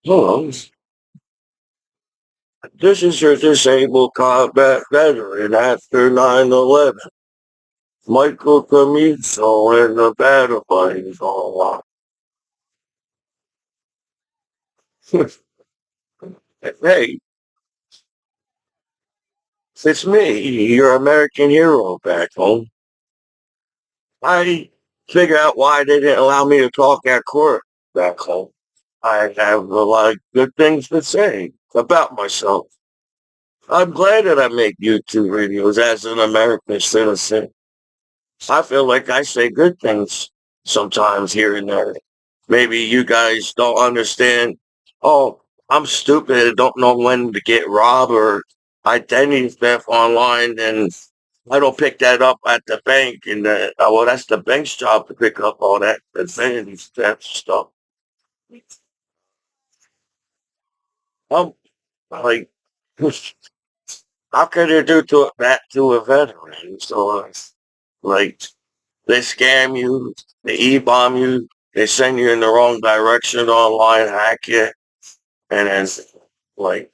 Hello, this is your disabled combat veteran after 9/11. Michael Commiso and the battle buddies all out. Hey, it's me, your American hero back home. I figure out why they didn't allow me to talk at court back home. I have a lot of good things to say about myself. I'm glad that I make YouTube videos as an American citizen. I feel like I say good things sometimes here and there. Maybe you guys don't understand. Oh, I'm stupid. I don't know when to get robbed or identity theft online, and I don't pick that up at the bank. And well, that's the bank's job to pick up all that identity theft stuff. I'm like, how can they do that to a veteran? So, like, they scam you, they e-bomb you, they send you in the wrong direction online, hack you, and then like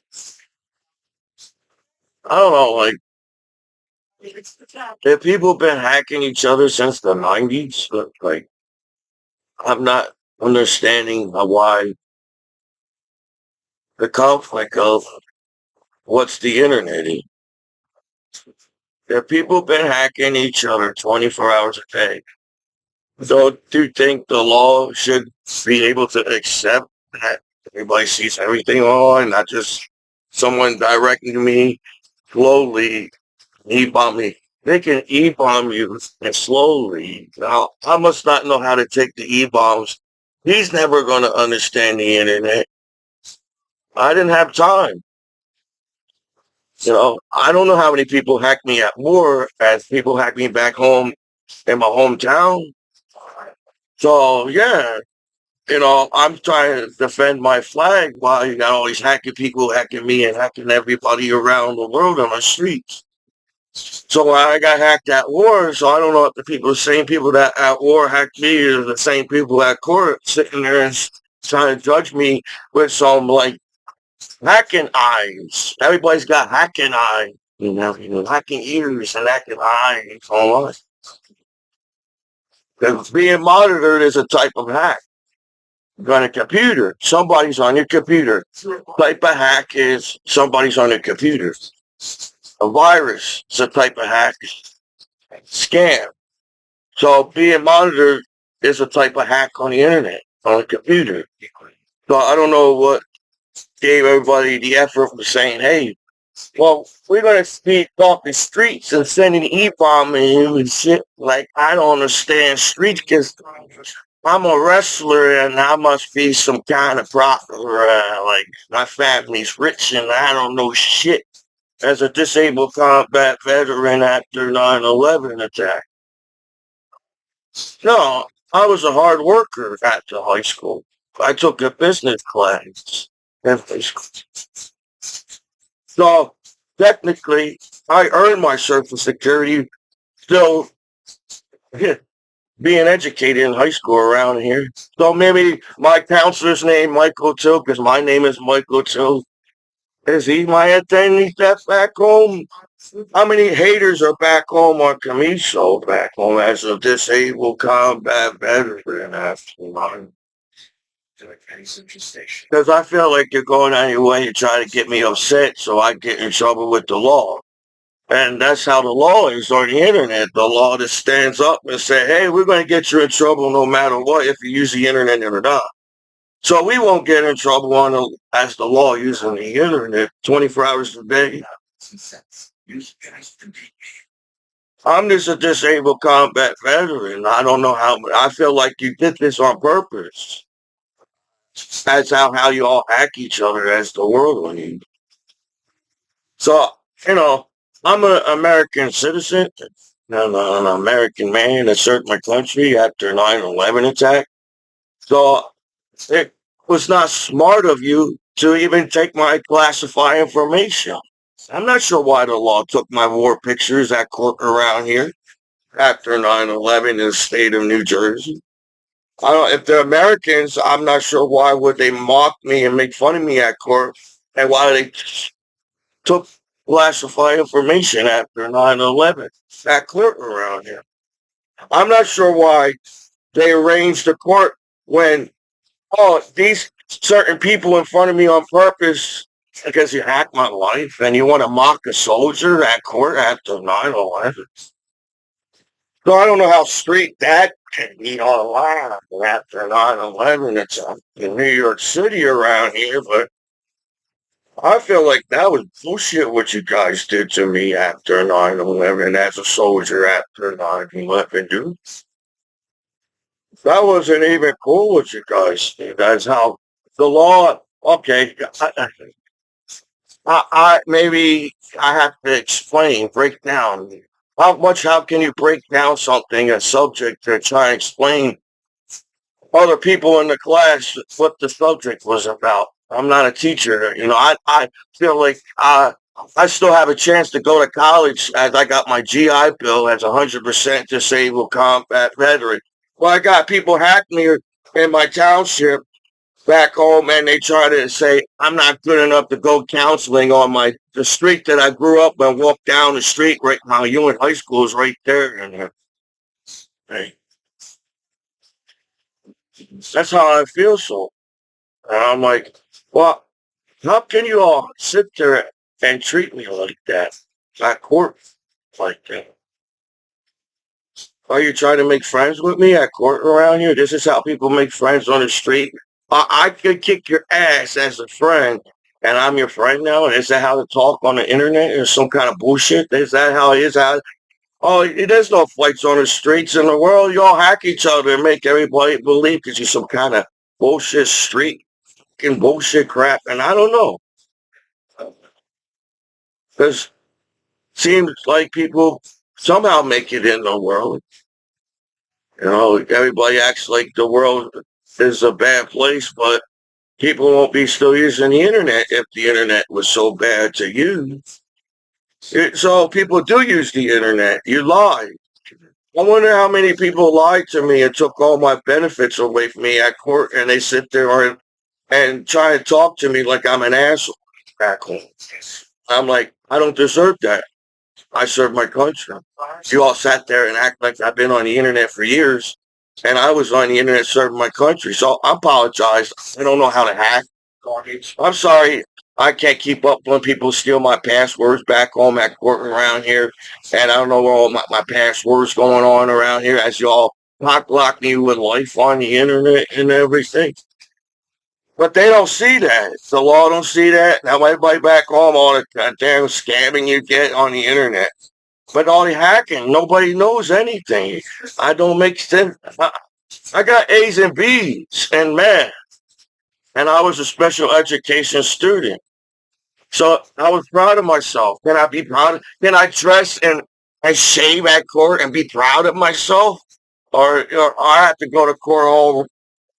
I don't know, like have people been hacking each other since the 90s? But like I'm not understanding why the conflict of what's the internet is. Have people been hacking each other 24 hours a day? So do you think the law should be able to accept that everybody sees everything online, not just someone directing me slowly e-bomb me? They can e-bomb you and slowly. Now, I must not know how to take the e-bombs. He's never going to understand the internet. I didn't have time. I don't know how many people hacked me at war as people hacked me back home in my hometown. So, yeah, I'm trying to defend my flag while you got all these hacking people hacking me and hacking everybody around the world on the streets. So I got hacked at war, so I don't know if the same people that at war hacked me are the same people at court sitting there and trying to judge me with some like hacking eyes. Everybody's got hacking eyes, hacking ears and hacking eyes online. Because being monitored is a type of hack. On a computer, somebody's on your computer. Type of hack is somebody's on your computer. A virus is a type of hack. Scam. So being monitored is a type of hack on the internet, on a computer. So I don't know what gave everybody the effort of saying, hey, well, we're going to speak off the streets and sending e-bomb and shit. Like, I don't understand streets because I'm a wrestler and I must be some kind of prophet. Like, my family's rich and I don't know shit as a disabled combat veteran after 9/11 attack. No, I was a hard worker at the high school. I took a business class in high school. So technically, I earned my Social Security still being educated in high school around here. So maybe my counselor's name Michael too, because my name is Michael too. Is he my identity theft back home? How many haters are back home on Commiso back home as a disabled combat veteran after mine? Because I feel like you're going out of your way to try to get me upset so I get in trouble with the law. And that's how the law is on the internet. The law just stands up and say, hey, we're going to get you in trouble no matter what if you use the internet or not. So we won't get in trouble as the law using the internet 24 hours a day. I'm just a disabled combat veteran. I don't know how. I feel like you did this on purpose. That's how you all hack each other as the world leads. So, you know, I'm an American citizen. I'm an American man that served my country after 9/11 attack. So it was not smart of you to even take my classified information. I'm not sure why the law took my war pictures at court around here after 9/11 in the state of New Jersey. I don't. If they're Americans, I'm not sure why would they mock me and make fun of me at court, and why they took classified information after 9/11. That clerk around here. I'm not sure why they arranged the court when these certain people in front of me on purpose because you hacked my life and you want to mock a soldier at court after 9/11. So I don't know how straight that can be online after 9/11. It's in New York City around here, but I feel like that was bullshit what you guys did to me after 9/11 as a soldier after 9/11, dude. That wasn't even cool what you guys did. That's how the law, okay, maybe I have to explain, break down. How can you break down something, a subject, to try and explain other people in the class what the subject was about? I'm not a teacher. I feel like I still have a chance to go to college as I got my GI Bill as 100% disabled combat veteran. Well, I got people hack me in my township back home, and they try to say I'm not good enough to go counseling on the street that I grew up and walk down the street right now. Ewing High School is right there, and hey, that's how I feel. So and I'm like, well, how can you all sit there and treat me like that at court like that? Are you trying to make friends with me at court around here? This is how people make friends on the street. I could kick your ass as a friend, and I'm your friend now. And is that how to talk on the internet? Is some kind of bullshit? Is that how it is? There's no fights on the streets in the world. You all hack each other and make everybody believe because you're some kind of bullshit street fucking bullshit crap. And I don't know. Because seems like people somehow make it in the world. Everybody acts like the world is a bad place, but people won't be still using the internet if the internet was so bad to use. So people do use the internet. You lie. I wonder how many people lied to me and took all my benefits away from me at court, and they sit there and try and talk to me like I'm an asshole back home. I'm like, I don't deserve that. I serve my country. You all sat there and act like I've been on the internet for years, and I was on the internet serving my country. So I apologize. I don't know how to hack. I'm sorry. I can't keep up when people steal my passwords back home at court around here, and I don't know all my passwords going on around here as y'all lock me with life on the internet and everything. But they don't see that. The law don't see that. Now everybody back home, all the damn scamming you get on the internet. But all the hacking, nobody knows anything. I don't make sense. I got A's and B's in math, and I was a special education student. So I was proud of myself. Can I be proud? Can I dress and shave at court and be proud of myself? Or I have to go to court all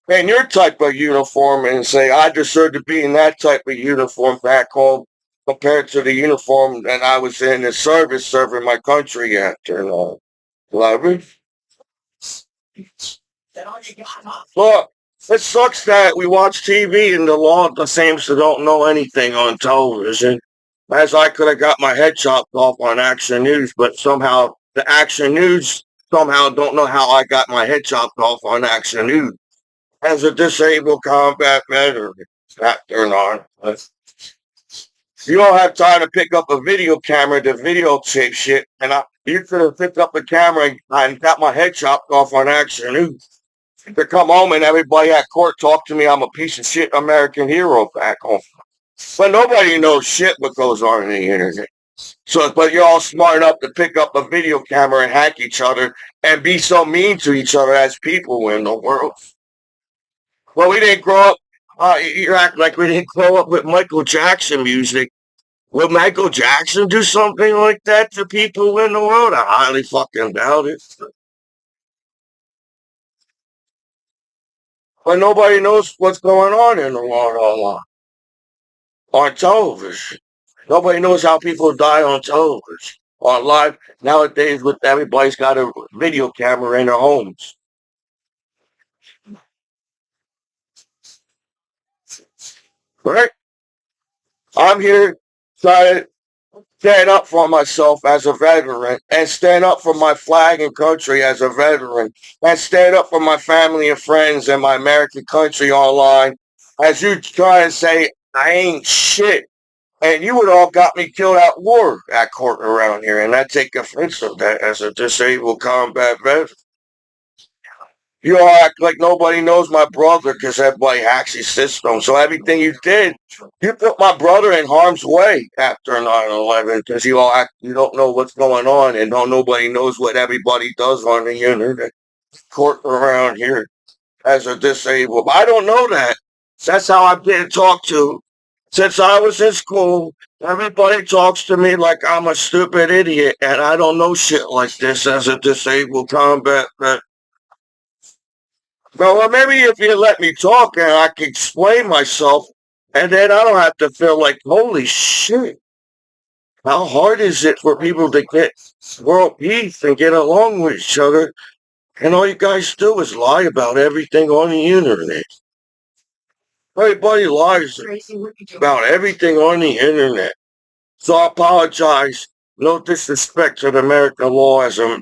in your type of uniform and say, I deserve to be in that type of uniform back home compared to the uniform that I was in the service serving my country after 11. Look, it sucks that we watch TV and the law seems to don't know anything on television. As I could have got my head chopped off on Action News, but somehow the Action News somehow don't know how I got my head chopped off on Action News as a disabled combat veteran. That turned on. You don't have time to pick up a video camera to videotape shit, and you could have picked up a camera and got my head chopped off on Action News. To come home and everybody at court talk to me, I'm a piece of shit American hero back home. But nobody knows shit what goes on in the internet. So, but you're all smart enough to pick up a video camera and hack each other and be so mean to each other as people in the world. Well, we didn't grow up. You act like we didn't grow up with Michael Jackson music. Will Michael Jackson do something like that to people in the world? I highly fucking doubt it. But nobody knows what's going on in the world online on television. Nobody knows how people die on television. On live nowadays, with everybody's got a video camera in their homes. right? I'm here trying to stand up for myself as a veteran and stand up for my flag and country as a veteran and stand up for my family and friends and my American country online as you try and say I ain't shit. And you would all got me killed at war at court around here, and I take offense of that as a disabled combat veteran. You all act like nobody knows my brother because everybody hacks his system. So everything you did, you put my brother in harm's way after 9/11 because you don't know what's going on and nobody knows what everybody does on the internet. Court around here as a disabled. I don't know that. That's how I've been talked to since I was in school. Everybody talks to me like I'm a stupid idiot, and I don't know shit like this as a disabled combat vet. Well, maybe if you let me talk and I can explain myself, and then I don't have to feel like, holy shit, how hard is it for people to get world peace and get along with each other? And all you guys do is lie about everything on the internet. Everybody lies about everything on the internet. So I apologize. No disrespect to the American law as a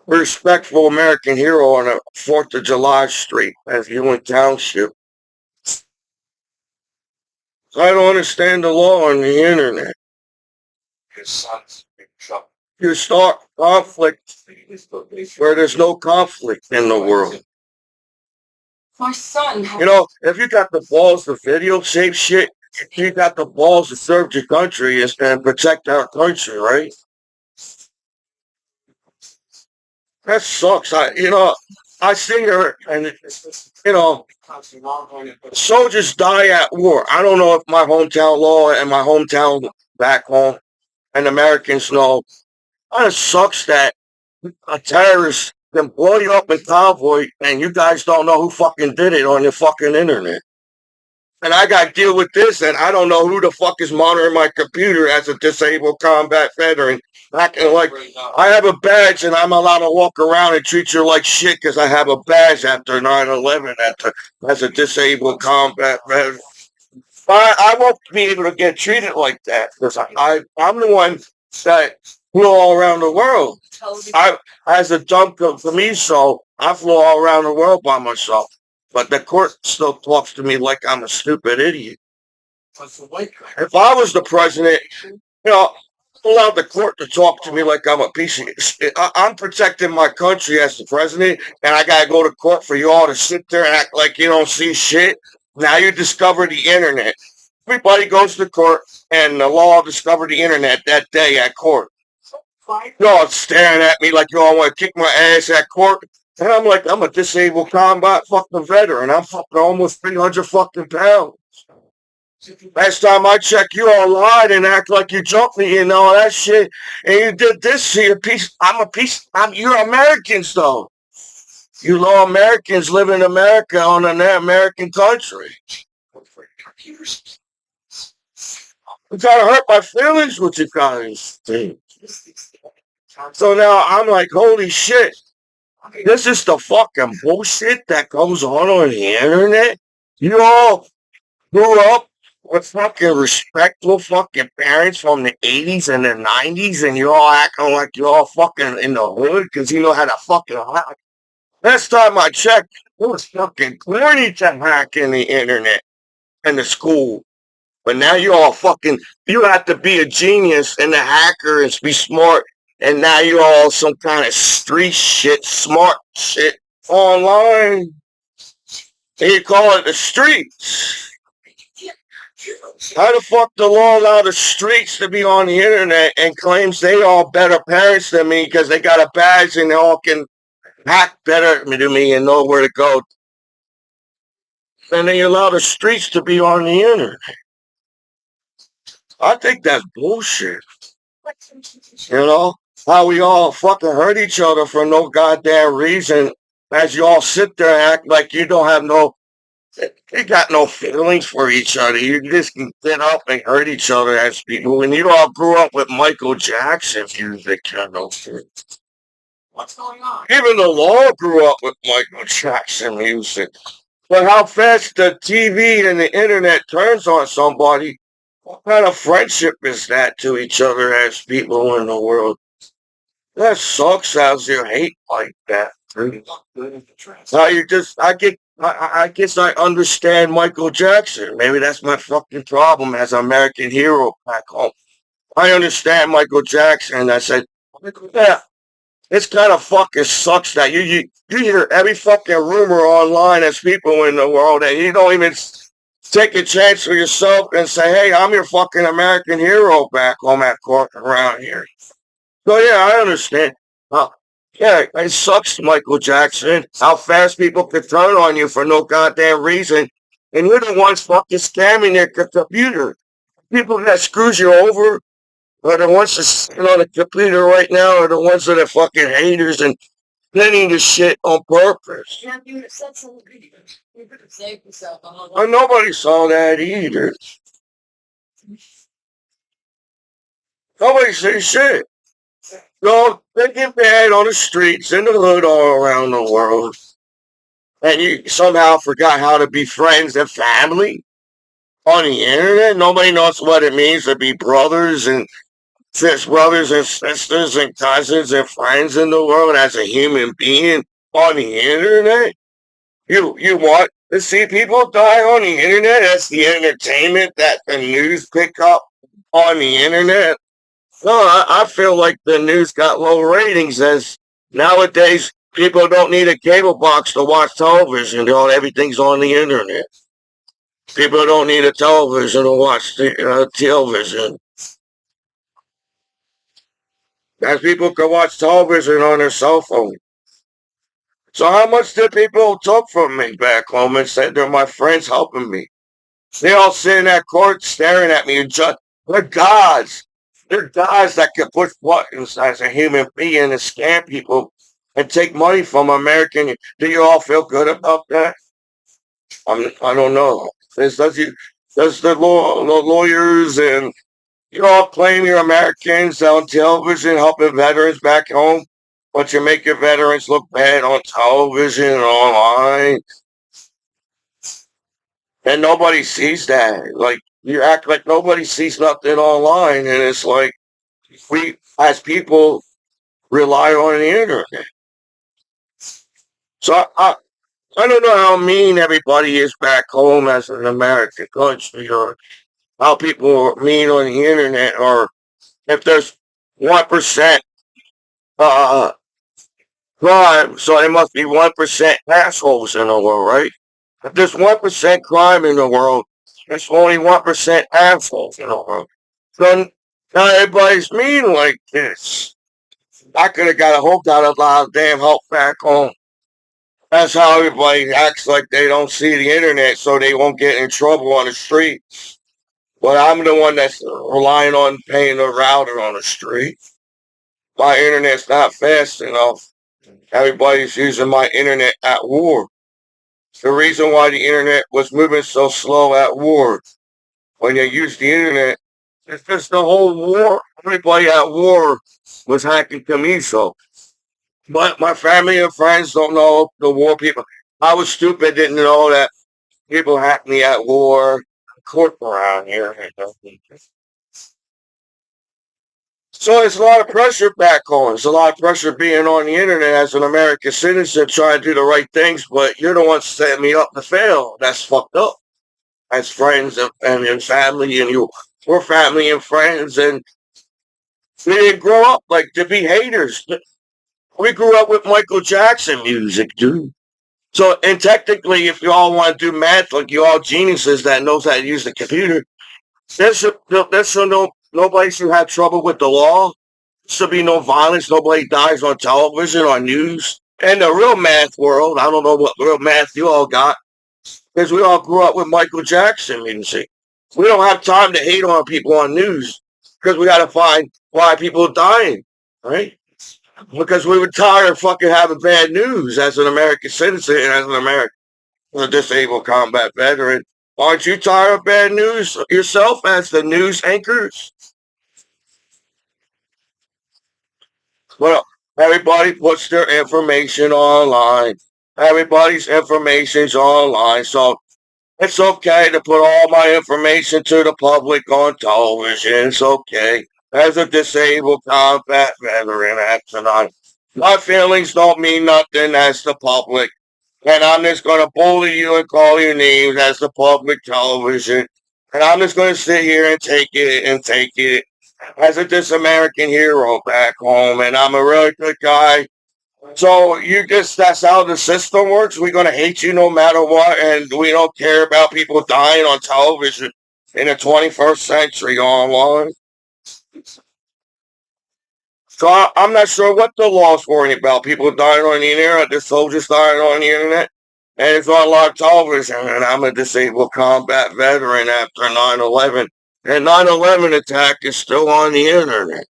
respectful American hero on a 4th of July street as Ewing Township. I don't understand the law on the internet. You start conflict where there's no conflict in the world. My son. You know, if you got the balls to videotape shit, you got the balls to serve your country and protect our country, right? That sucks. I see her, and soldiers die at war. I don't know if my hometown law and my hometown back home and Americans know. It sucks that a terrorist can blow you up in convoy and you guys don't know who fucking did it on the fucking internet. And I got to deal with this, and I don't know who the fuck is monitoring my computer as a disabled combat veteran. Acting like I have a badge and I'm allowed to walk around and treat you like shit because I have a badge after 9/11 as a disabled combat veteran. I won't be able to get treated like that because I'm the one that flew all around the world. As a dumb Commiso, I flew all around the world by myself. But the court still talks to me like I'm a stupid idiot. If I was the president, I allowed the court to talk to me like I'm a piece of shit. I'm protecting my country as the president, and I gotta go to court for you all to sit there and act like you don't see shit. Now you discover the internet. Everybody goes to court, and the law discovered the internet that day at court. Y'all staring at me like y'all want to kick my ass at court. And I'm like, I'm a disabled combat fucking veteran. I'm fucking almost 300 fucking pounds. Last time I checked, you all lied and act like you jumped me and all that shit. And you did this to your piece. You're Americans though. You law Americans live in America on an American country. You try to hurt my feelings with you guys. So now I'm like, holy shit. This is the fucking bullshit that goes on the internet. You all grew up with fucking respectful fucking parents from the 80s and the 90s, and you're all acting like you're all fucking in the hood because you know how to fucking hack. Last time I checked, it was fucking corny to hack in the internet and the school. But now you have to be a genius and a hacker and be smart. And now you're all some kind of street shit, smart shit online. And you call it the streets. How the fuck the law allow the streets to be on the internet and claims they all better parents than me because they got a badge and they all can hack better than me and know where to go. And they allow the streets to be on the internet. I think that's bullshit. How we all fucking hurt each other for no goddamn reason as you all sit there and act like you got no feelings for each other. You just can get up and hurt each other as people. When you all grew up with Michael Jackson music, what's going on? Even the law grew up with Michael Jackson music. But how fast the TV and the internet turns on somebody, what kind of friendship is that to each other as people in the world? That sucks as you hate like that. Now you just, I guess I understand Michael Jackson. Maybe that's my fucking problem as an American hero back home. I understand Michael Jackson. I said, yeah, it's kind of fucking sucks that you hear every fucking rumor online as people in the world and you don't even take a chance for yourself and say, hey, I'm your fucking American hero back home at court around here. So yeah, I understand. Uh, yeah, it sucks, Michael Jackson, how fast people can turn on you for no goddamn reason. And you're the ones fucking scamming their computer. People that screws you over are the ones that sitting on the computer right now are the ones that are fucking haters and planning the shit on purpose. And nobody saw that either. Nobody said shit. No, they get bad on the streets, in the hood, all around the world. And you somehow forgot how to be friends and family on the internet. Nobody knows what it means to be brothers and brothers and sisters and cousins and friends in the world as a human being on the internet. You want to see people die on the internet? That's the entertainment that the news pick up on the internet. No, I feel like the news got low ratings as nowadays people don't need a cable box to watch television. Everything's on the internet. People don't need a television to watch television. As people can watch television on their cell phone. So how much do people took from me back home and said they're my friends helping me? They all sit in that court staring at me and just, they're gods. They're gods that can push buttons as a human being and scam people and take money from American. Do you all feel good about that? I don't know. Does the lawyers and you all claim you're Americans on television helping veterans back home, but you make your veterans look bad on television and online, and nobody sees that. Like you act like nobody sees nothing online, and it's like we as people rely on the internet. So I don't know how mean everybody is back home as an American country, or how people are mean on the internet, or if there's 1% uh crime, so there must be 1% assholes in the world, right? If there's 1% crime in the world, there's only 1% assholes in the world. So now everybody's mean like this. I could have got a whole lot of damn help back home. That's how everybody acts like they don't see the internet so they won't get in trouble on the street. But I'm the one that's relying on paying the router on the street. My internet's not fast enough. Everybody's using my internet at war. The reason why the internet was moving so slow at war. When you use the internet, it's just the whole war. Everybody at war was hacking Commiso. But my family and friends don't know the war people. I was stupid, didn't know that people hacked me at war. Court around here. So it's a lot of pressure back home. It's a lot of pressure being on the internet as an American citizen trying to do the right things, but you're the one setting me up to fail. That's fucked up. As friends and family and you, we're family and friends, and we didn't grow up like to be haters. We grew up with Michael Jackson music, dude. So, and technically, if you all want to do math, like you all geniuses that knows how to use the computer, there's no nobody should have trouble with the law. Should be no violence. Nobody dies on television or news. In the real math world, I don't know what real math you all got, because we all grew up with Michael Jackson music. We don't have time to hate on people on news because we got to find why people are dying, right? Because we were tired of fucking having bad news as an American citizen and as an American, a disabled combat veteran. Aren't you tired of bad news yourself as the news anchors? Well, everybody puts their information online. Everybody's information's online, so it's okay to put all my information to the public on television. It's okay. As a disabled combat veteran, that's tonight. My feelings don't mean nothing as the public. And I'm just going to bully you and call you names as the public television. And I'm just going to sit here and take it as a This American hero back home. And I'm a really good guy. So you just, that's how the system works. We're going to hate you no matter what. And we don't care about people dying on television in the 21st century online. So I'm not sure what the law's worrying about. People dying on the internet, the soldiers dying on the internet. And it's on live television. And I'm a disabled combat veteran after 9/11. And 9/11 attack is still on the internet.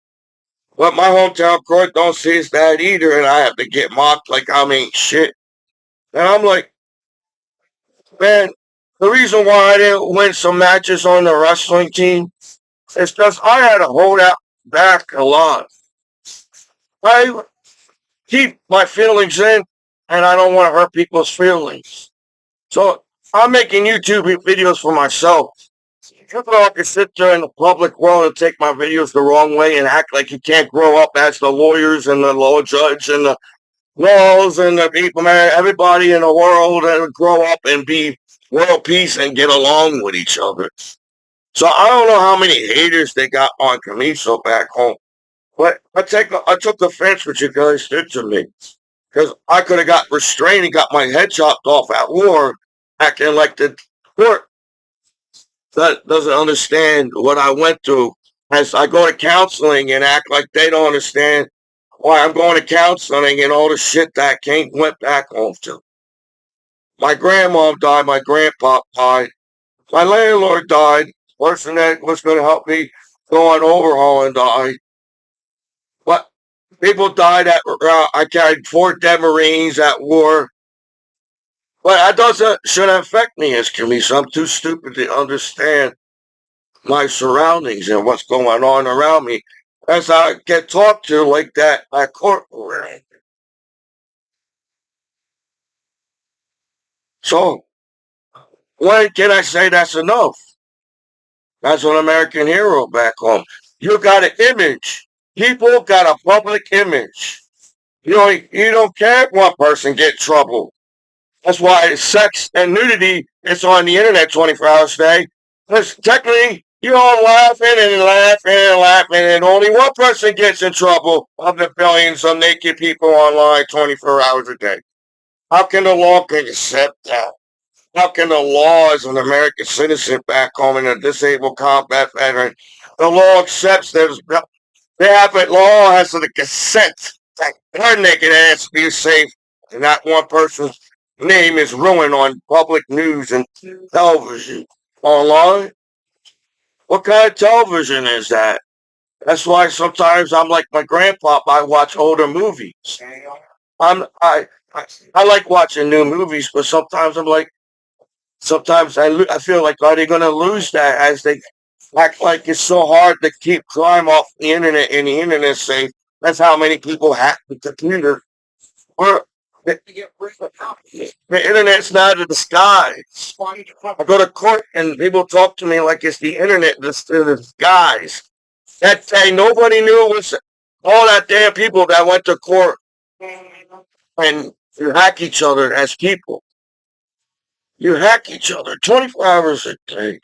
But my hometown court don't see it's that either. And I have to get mocked like I ain't shit. And I'm like, man, the reason why I didn't win some matches on the wrestling team is because I had to hold out back a lot. I keep my feelings in, and I don't want to hurt people's feelings. So I'm making YouTube videos for myself. You know, I can sit there in the public world and take my videos the wrong way and act like you can't grow up as the lawyers and the law judge and the laws and the people, man, everybody in the world and grow up and be world peace and get along with each other. So I don't know how many haters they got on Commiso back home. But I took offense what you guys did to me. Because I could have got restrained and got my head chopped off at war, acting like the court that doesn't understand what I went through. As I go to counseling and act like they don't understand why I'm going to counseling and all the shit that I came went back home to. My grandmom died, my grandpa died, my landlord died, person that was going to help me go on overhauling died. But people died at, I carried 4 dead Marines at war. But that doesn't shouldn't affect me as Commiso. I'm too stupid to understand my surroundings and what's going on around me as I get talked to like that at court. So when can I say that's enough? That's an American hero back home. You got an image. People got a public image. You don't care if one person get trouble. That's why sex and nudity is on the internet 24 hours a day. Because technically, you're all laughing and laughing and laughing, and only one person gets in trouble of the billions of naked people online 24 hours a day. How can the law accept that? How can the law, as an American citizen back home and a disabled combat veteran, the law accepts that they have it, law has the consent that their naked ass be safe, and not one person's name is ruined on public news and television online. What kind of television is that? That's why sometimes I'm like my grandpa. I watch older movies. I'm I, I like watching new movies, but sometimes I'm like sometimes I feel like are they going to lose that as they act like it's so hard to keep crime off the internet and the internet safe. That's how many people hack the computer. Or the internet's not a disguise. I go to court and people talk to me like it's the internet, the disguise. That day nobody knew it was all that damn people that went to court and you hack each other as people. You hack each other 24 hours a day.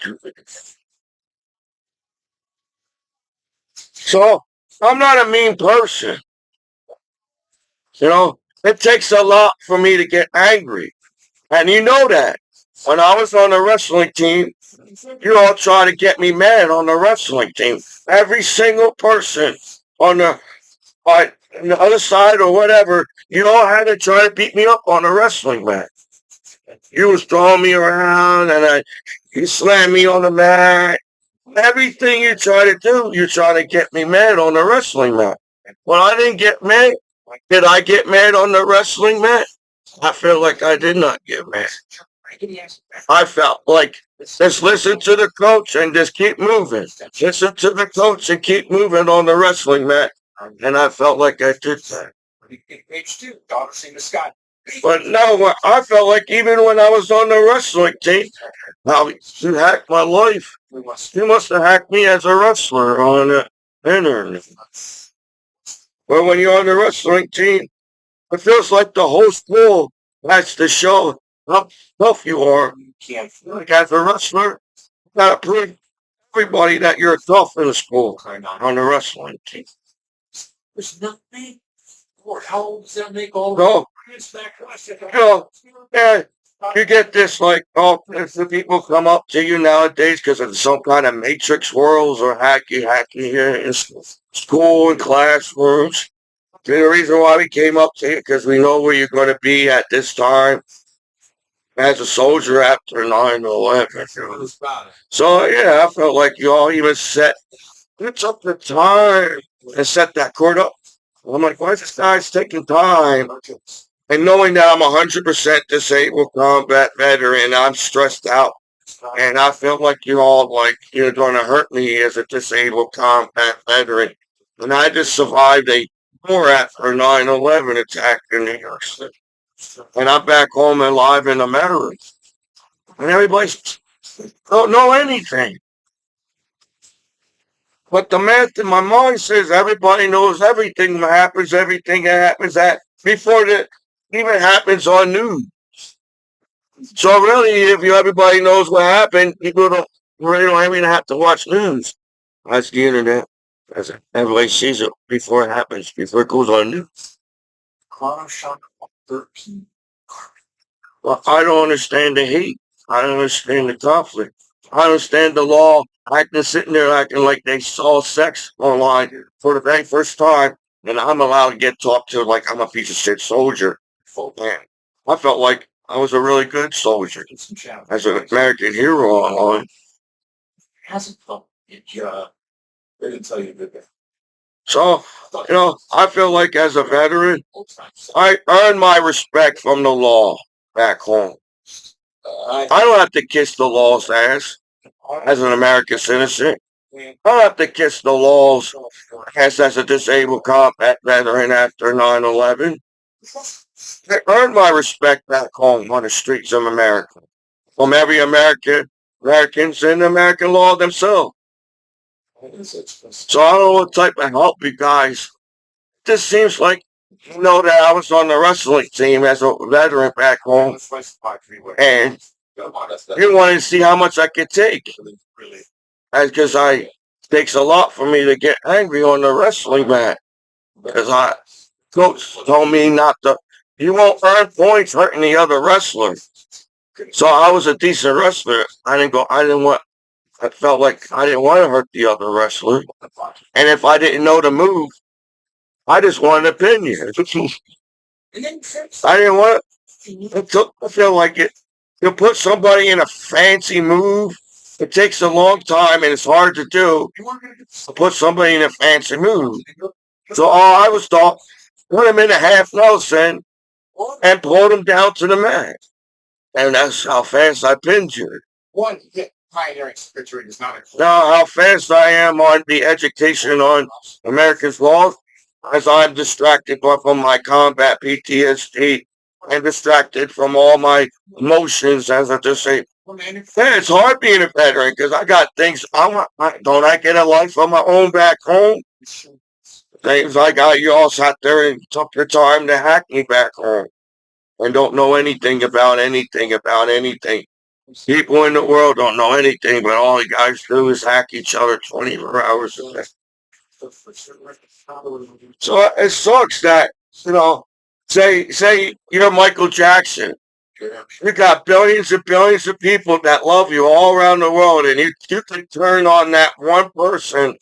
So I'm not a mean person. You know, it takes a lot for me to get angry. And you know that. When I was on the wrestling team, you all try to get me mad on the wrestling team. Every single person on on the other side or whatever, you all had to try to beat me up on the wrestling mat. You was throwing me around and you slammed me on the mat. Everything you try to do, you try to get me mad on the wrestling mat. Well, I didn't get mad. Did I get mad on the wrestling mat? I feel like I did not get mad. I felt like just listen to the coach and just keep moving. Listen to the coach and keep moving on the wrestling mat. And I felt like I did that. But no, I felt like even when I was on the wrestling team, how you hacked my life. You must have hacked me as a wrestler on the internet. But when you're on the wrestling team, it feels like the whole school has to show how tough you are. Like as a wrestler, you gotta prove everybody that you're tough in the school on the wrestling team. There's nothing. How old does that make all? No, you know, yeah, you get this like, oh, if the people come up to you nowadays because of some kind of matrix worlds or hacky here in school and classrooms. The reason why we came up to you because we know where you're going to be at this time as a soldier after 9/11. So yeah, I felt like you all even set it took the time and set that court up. I'm like, why is this guy's taking time? And knowing that I'm 100% disabled combat veteran, I'm stressed out. And I feel like you all like you're going to hurt me as a disabled combat veteran. And I just survived a war after 9/11 attack in New York City. And I'm back home alive in America. And everybody's don't know anything. But the math in my mind says everybody knows everything that happens that before it even happens on news. So really, if everybody knows what happened, people don't really don't even have to watch news. That's the internet. That's it. Everybody sees it before it happens, before it goes on news. Well, I don't understand the hate. I don't understand the conflict. I understand the law acting sitting there acting like they saw sex online for the very first time, and I'm allowed to get talked to like I'm a piece of shit soldier. Man, I felt like I was a really good soldier as an American hero online. So, I feel like as a veteran, I earned my respect from the law back home. I don't have to kiss the law's ass as an American citizen. I don't have to kiss the law's ass as a disabled combat veteran after 9/11. I earned my respect back home on the streets of America from every Americans and American law themselves. So I don't know what type of help you guys. This seems like you know that I was on the wrestling team as a veteran back home, and you wanted to see how much I could take. Because I takes a lot for me to get angry on the wrestling mat. Because I coach told me not to. You won't earn points hurting the other wrestler. So I was a decent wrestler. I didn't go. I didn't want. I felt like I didn't want to hurt the other wrestler. And if I didn't know the move, I just wanted to pin you. I didn't want to. I feel like it. You put somebody in a fancy move. It takes a long time and it's hard to do. To put somebody in a fancy move. So all I was taught, put him in a half Nelson and pulled him down to the mat. And that's how fast I pinned you. Now, how fast I am on the education on America's laws, as I'm distracted from my combat PTSD and distracted from all my emotions as I just say, yeah, it's hard being a veteran because I got things. Don't I get a life of my own back home? Things like you all sat there and took your time to hack me back home and don't know anything about anything about anything. People in the world don't know anything, but all you guys do is hack each other 24 hours a day. So it sucks that, say you're Michael Jackson. You got billions and billions of people that love you all around the world, and you can turn on that one person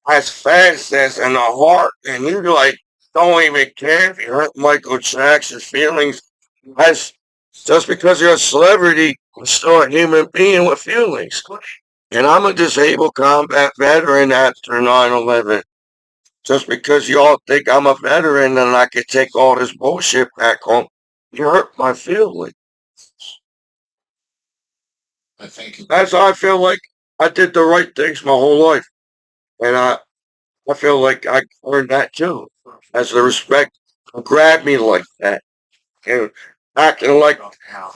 as fast as in a heart, and you like don't even care if you hurt Michael Jackson's feelings. As just because you're a celebrity, you're still a human being with feelings. And I'm a disabled combat veteran after 9/11. Just because y'all think I'm a veteran and I can take all this bullshit back home, you hurt my feelings. That's how I feel like I did the right things my whole life. And I feel like I earned that too. As the respect grabbed me like that. and acting like,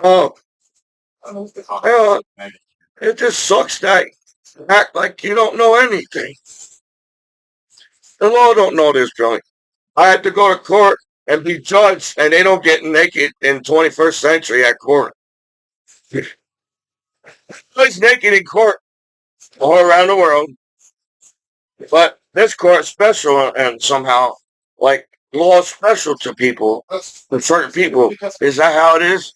oh, yeah, it just sucks that you act like you don't know anything. The law don't know this, Johnny. I had to go to court and be judged, and they don't get naked in 21st century at court. Everybody's naked in court all around the world, but this court is special and somehow, like, law is special to people, to certain people. Is that how it is?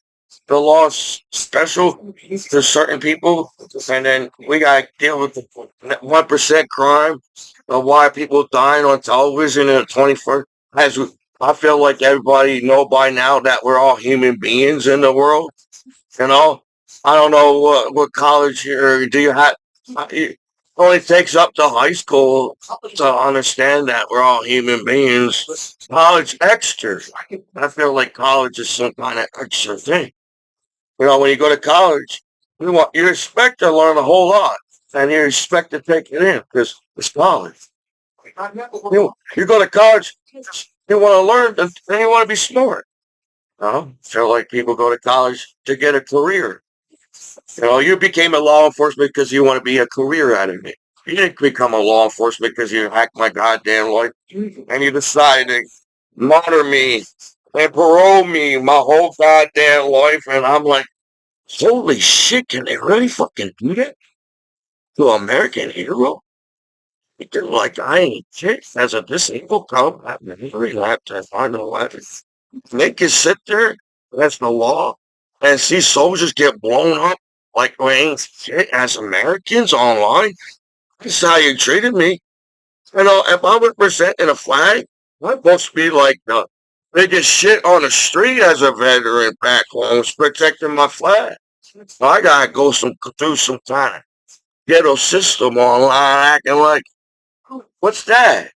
The law is special to certain people, and then we got to deal with the 1% crime of why people dying on television in the 21st. As I feel like everybody know by now that we're all human beings in the world. You know, I don't know what college or do you have. It only takes up to high school to understand that we're all human beings. College extras. I feel like college is some kind of extra thing. You know, when you go to college, you expect to learn a whole lot, and you expect to take it in because it's college. You go to college, you want to learn, and you want to be smart. Feel like people go to college to get a career. You know, you became a law enforcement because you want to be a career out of it. You didn't become a law enforcement because you hacked my goddamn life and you decided to monitor me and parole me my whole goddamn life. And I'm like, holy shit, can they really fucking do that to an American hero? They're like, I ain't shit. As a disabled cop, I've never had to find a weapon. They can sit there, that's the law, and see soldiers get blown up like we ain't shit as Americans online. That's how you treated me. You know, if I was presenting a flag, I'm supposed to be like the biggest shit on the street as a veteran back home, protecting my flag. I gotta go through some kind of ghetto system online acting like, what's that?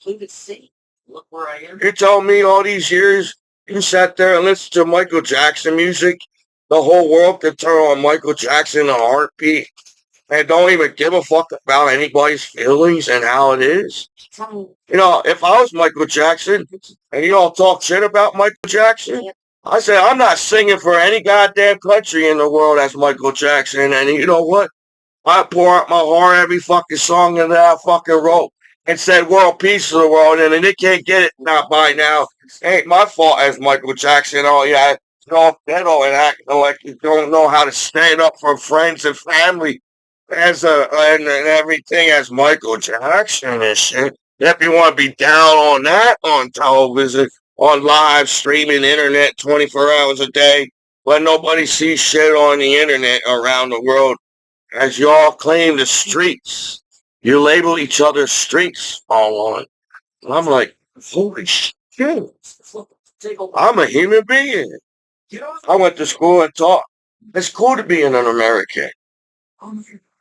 You told me all these years you sat there and listened to Michael Jackson music. The whole world could turn on Michael Jackson in a heartbeat and don't even give a fuck about anybody's feelings and how it is. You know, if I was Michael Jackson and you all talk shit about Michael Jackson, I said, I'm not singing for any goddamn country in the world as Michael Jackson. And you know what? I pour out my heart every fucking song that I fucking wrote and said world peace to the world, and they can't get it now by now. Ain't my fault as Michael Jackson. Oh yeah, all ghetto and acting like you don't know how to stand up for friends and family as and everything as Michael Jackson and shit. If you want to be down on that on television, on live streaming internet 24 hours a day, when nobody sees shit on the internet around the world as y'all claim the streets. You label each other streets online. And I'm like, holy shit. I'm a human being. I went to school and taught. It's cool to be an American.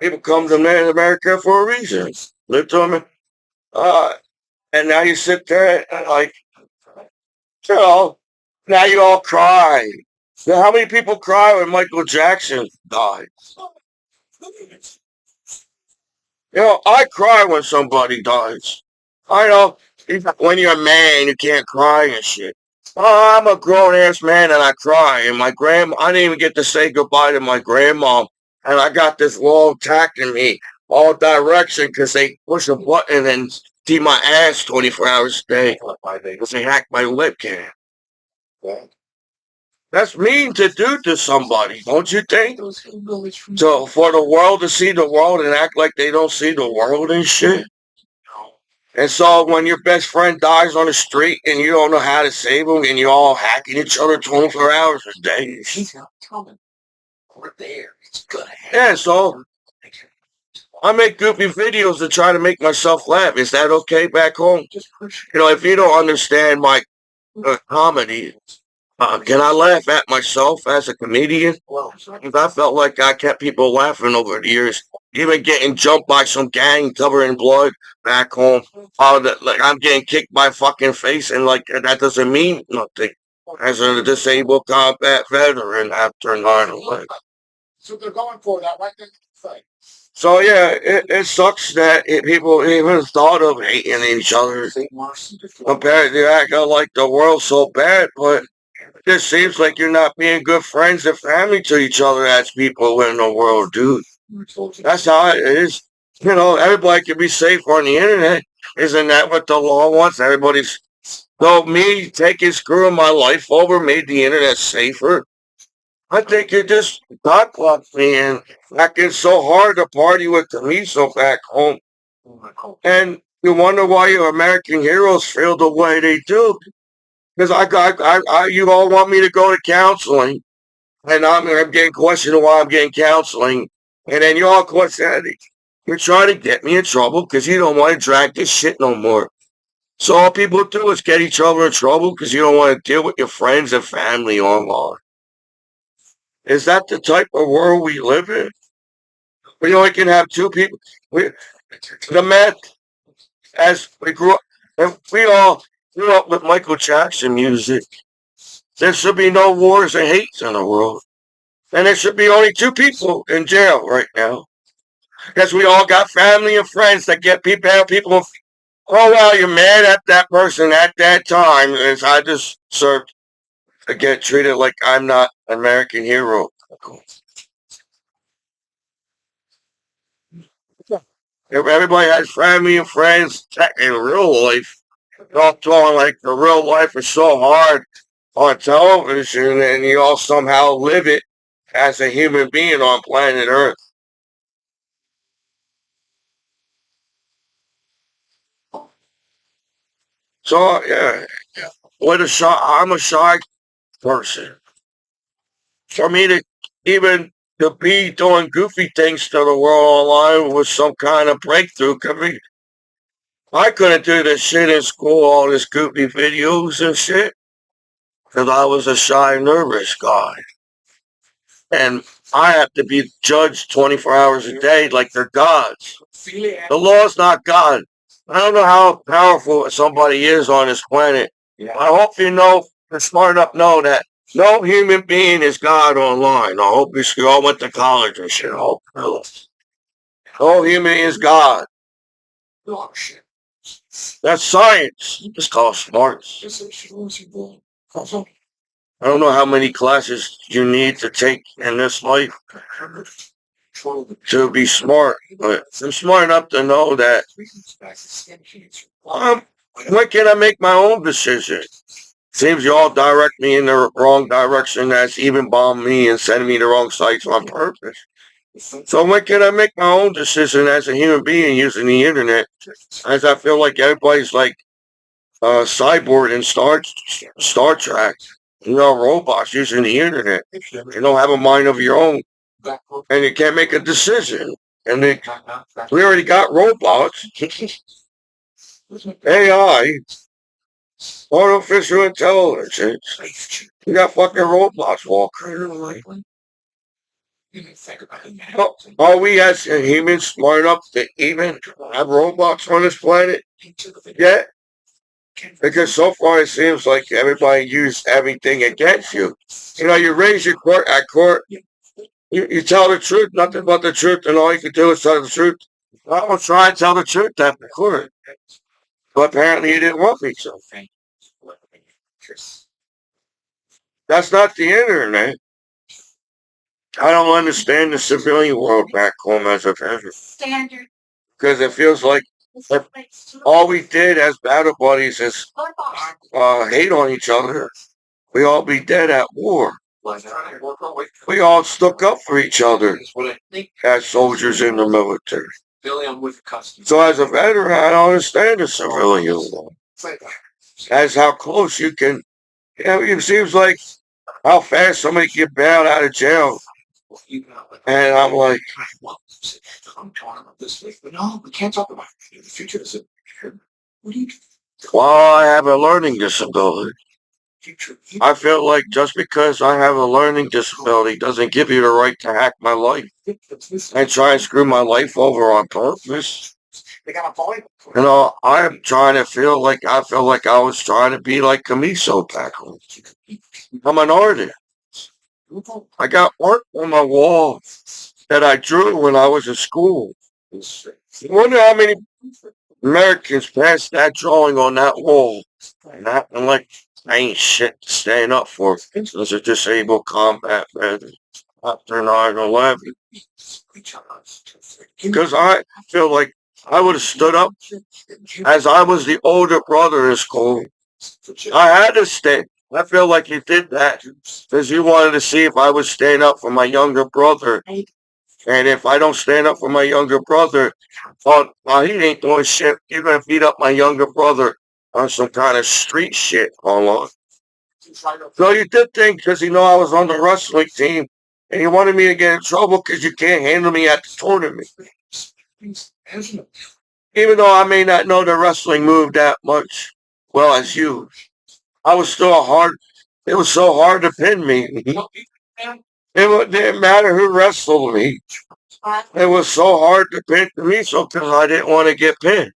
People come to America for a reason. Live to me. And now you sit there and like, you know, now you all cry. So how many people cry when Michael Jackson died? You know, I cry when somebody dies. I know when you're a man, you can't cry and shit. Oh, I'm a grown ass man and I cry. And I didn't even get to say goodbye to my grandma. And I got this law attacking me all direction because they push a button and see my ass 24 hours a day because they hacked my webcam. That's mean to do to somebody, don't you think? So for the world to see the world and act like they don't see the world and shit. And so when your best friend dies on the street and you don't know how to save him and you're all hacking each other 24 hours a day. Yeah, so I make goofy videos to try to make myself laugh. Is that okay back home? You know, if you don't understand my comedy, can I laugh at myself as a comedian? I felt like I kept people laughing over the years. Even getting jumped by some gang covered in blood back home. Like I'm getting kicked by fucking face, and like that doesn't mean nothing. As a disabled combat veteran after 9/11. So they're going for that, right? So yeah, it sucks that people even thought of hating each other compared to acting like the world's so bad, but just seems like you're not being good friends and family to each other as people in the world, dude. That's how it is. You know, everybody can be safe on the internet. Isn't that what the law wants? Everybody's so me taking screwing my life over made the internet safer. I think you just got blocked me and acting so hard to party with Commiso back home. And you wonder why your American heroes feel the way they do. Because you all want me to go to counseling, and I'm getting questioned why I'm getting counseling, and then you all question you're trying to get me in trouble because you don't want to drag this shit no more. So all people do is get each other in trouble because you don't want to deal with your friends and family online. Is that the type of world we live in? We only can have two people. The man, as we grew up, and we all grew up with Michael Jackson music. There should be no wars and hates in the world. And there should be only two people in jail right now. Because we all got family and friends that get people. Oh, well, you're mad at that person at that time. And I just served to get treated like I'm not an American hero. If everybody has family and friends in real life, not talking like the real life is so hard on television and you all somehow live it as a human being on planet Earth. So yeah, I'm a shy person. For me to even to be doing goofy things to the world online was some kind of breakthrough. I couldn't do this shit in school, all this goofy videos and shit, because I was a shy, nervous guy. And I have to be judged 24 hours a day like they're gods. The law's not God. I don't know how powerful somebody is on this planet. I hope you're smart enough to know that no human being is God online. I hope you all went to college and shit. No human is God. That's science. It's called smarts. I don't know how many classes you need to take in this life to be smart, but I'm smart enough to know that when can I make my own decision? Seems you all direct me in the wrong direction. That's even bomb me and sending me the wrong sites on purpose. So when can I make my own decision as a human being using the internet? As I feel like everybody's like cyborg in Star Trek. You know, robots using the internet. You don't have a mind of your own, and you can't make a decision. And we already got robots, AI, artificial intelligence. We got fucking robots walking. Are we as humans smart enough to even have robots on this planet yet? Because so far it seems like everybody used everything against you. You know, you raise your court at court, you tell the truth, nothing but the truth, and all you can do is tell the truth. I will try and tell the truth at the court. But apparently you didn't want me to. That's not the internet. I don't understand the civilian world back home as a veteran. Because it feels like if all we did as battle buddies is hate on each other. We all be dead at war. We all stuck up for each other as soldiers in the military. So as a veteran, I don't understand the civilian war. As how close you can, it seems like how fast somebody can get bailed out of jail. And I'm like, well, I have a learning disability. I feel like just because I have a learning disability doesn't give you the right to hack my life and try and screw my life over on purpose. You know, I'm trying to I feel like I was trying to be like Commiso back home. I'm an artist. I got art on my wall that I drew when I was in school. I wonder how many Americans passed that drawing on that wall. And like I ain't shit to stand up for as a disabled combat veteran after 9/11. Because I feel like I would have stood up as I was the older brother in school. I had to stand. I feel like you did that because you wanted to see if I would stand up for my younger brother. And if I don't stand up for my younger brother, he ain't doing shit. You're going to beat up my younger brother on some kind of street shit online. So you did think because you know I was on the wrestling team and you wanted me to get in trouble because you can't handle me at the tournament. Even though I may not know the wrestling move that much well as you, I was still hard. It was so hard to pin me. Didn't matter who wrestled me. It was so hard to pin Commiso because I didn't want to get pinned.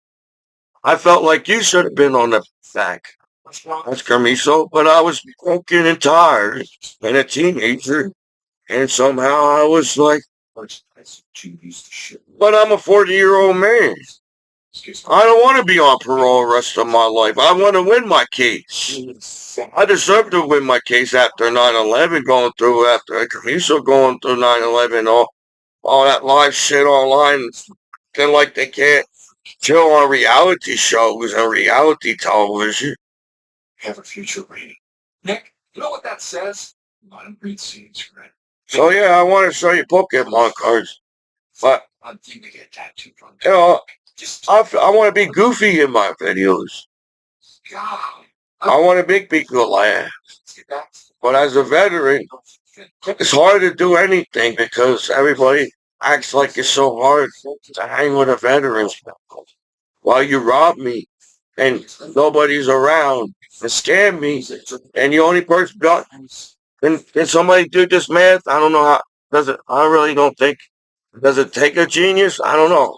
I felt like you should have been on the back. That's Commiso, but I was broken and tired and a teenager, and somehow I was like, but I'm a 40-year-old man. I don't want to be on parole the rest of my life. I want to win my case. I deserve to win my case after 9/11 going through, after Commiso going through 9/11, all that live shit online. Then like they can't chill on reality shows and reality television. Have a future rating. Nick, you know what that says? Not read scenes, right? So yeah, I want to show you Pokemon cards, but I'm thinking to get tattooed from. You know, I want to be goofy in my videos. I want to make people laugh. But as a veteran, it's hard to do anything because everybody acts like it's so hard to hang with a veteran while you rob me and nobody's around and scam me and the only person got. Can somebody do this math? I don't know how. Does it? I really don't think. Does it take a genius? I don't know.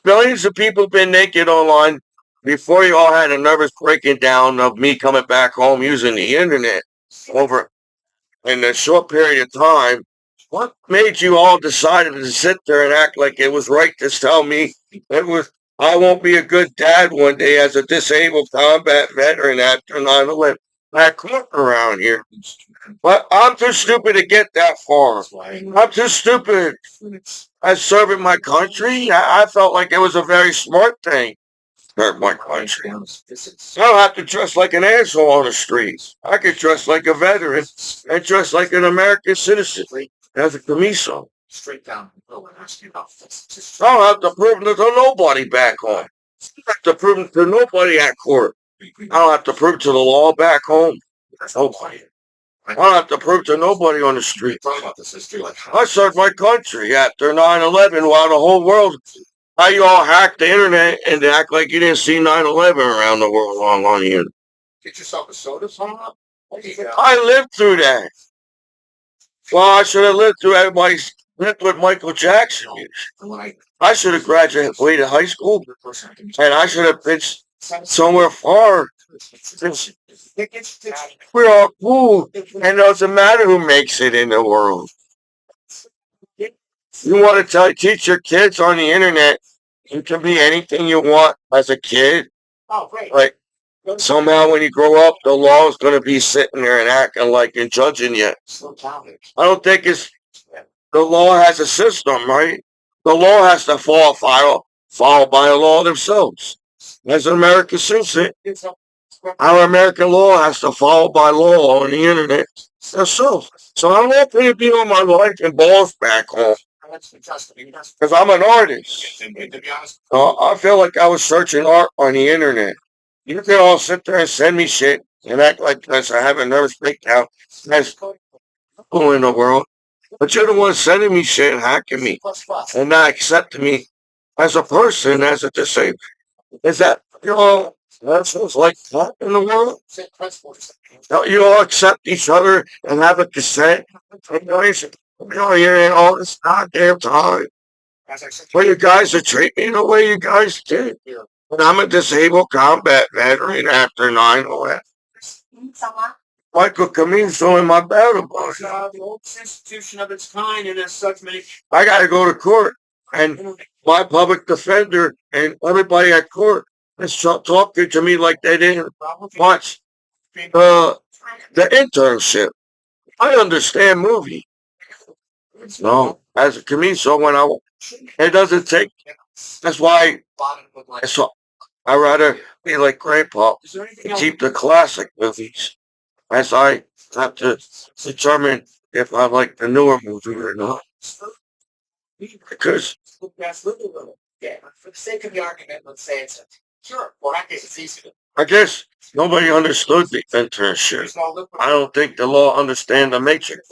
Millions of people been naked online before you all had a nervous breaking down of me coming back home using the internet over in a short period of time. What made you all decided to sit there and act like it was right to tell me it was I won't be a good dad one day as a disabled combat veteran after 9/11? I court around here. But I'm too stupid to get that far. I'm too stupid. As serving my country, I felt like it was a very smart thing. Serve my country. I don't have to dress like an asshole on the streets. I could dress like a veteran and dress like an American citizen as a Commiso. Straight down. I don't have to prove it to nobody back home. I don't have to prove it to nobody at court. I don't have to prove it to the law back home. Nobody. I don't have to prove to nobody on the street. I served my country after 9/11 while the whole world, how you all hacked the internet and act like you didn't see 9/11 around the world on the internet. Get yourself a soda, son? I lived through that. Well, I should have lived through everybody's lived with Michael Jackson music. I should have graduated high school and I should have been somewhere far. We're all cool, and it doesn't matter who makes it in the world. You want to teach your kids on the internet, you can be anything you want as a kid. Like, somehow when you grow up, the law is going to be sitting there and acting like and judging you. I don't think the law has a system, right? The law has to follow by the law themselves. As an American citizen, our American law has to follow by law on the internet themselves. So I'm not going to be on my life and balls back home. Because I'm an artist. I feel like I was searching art on the internet. You can all sit there and send me shit and act like this. I have a nervous breakdown. There's people in the world. But you're the one sending me shit and hacking me and not accepting me as a person, as a disabled. Is that, that's what's like that in the world? Don't you all accept each other and have a consent? You're in all this goddamn time. Well, you guys are treating me the way you guys did. And I'm a disabled combat veteran after 9/11. Michael Commiso in my battle book. The oldest institution of its kind, and as such many. I got to go to court, and my public defender and everybody at court It's talking to me like they didn't watch uh, the internship. I understand movie. No, as a Commiso, it doesn't take. That's why I rather be like Grandpa and keep the classic movies, as I have to determine if I like the newer movie or not. Because I guess nobody understood the internship. I don't think the law understand the matrix.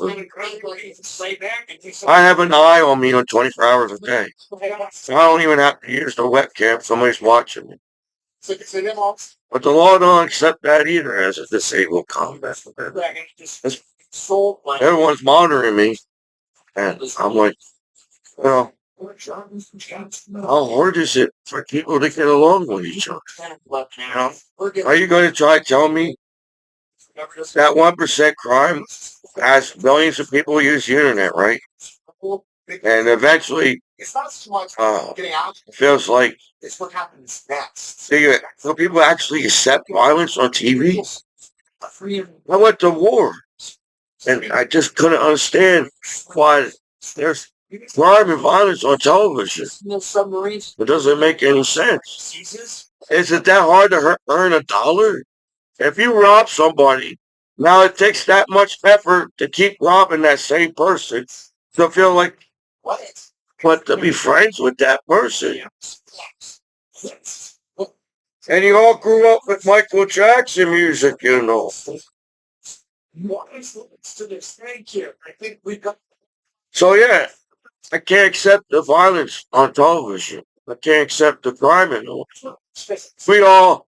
I have an eye on me on 24 hours a day. I don't even have to use the webcam. Somebody's watching me. But the law don't accept that either as a disabled combat. Everyone's monitoring me. And I'm like, well, how hard is it for people to get along with each other? You know? Are you going to try to tell me that 1% crime has millions of people use the internet, right? And eventually, it feels like, do people actually accept violence on TV? I went to war, and I just couldn't understand why there's crime and violence on television. It doesn't make any sense. Is it that hard to earn $1? If you rob somebody, now it takes that much effort to keep robbing that same person to feel like, but to be friends with that person. And you all grew up with Michael Jackson music, you know. So yeah, I can't accept the violence on television. I can't accept the crime in it. We all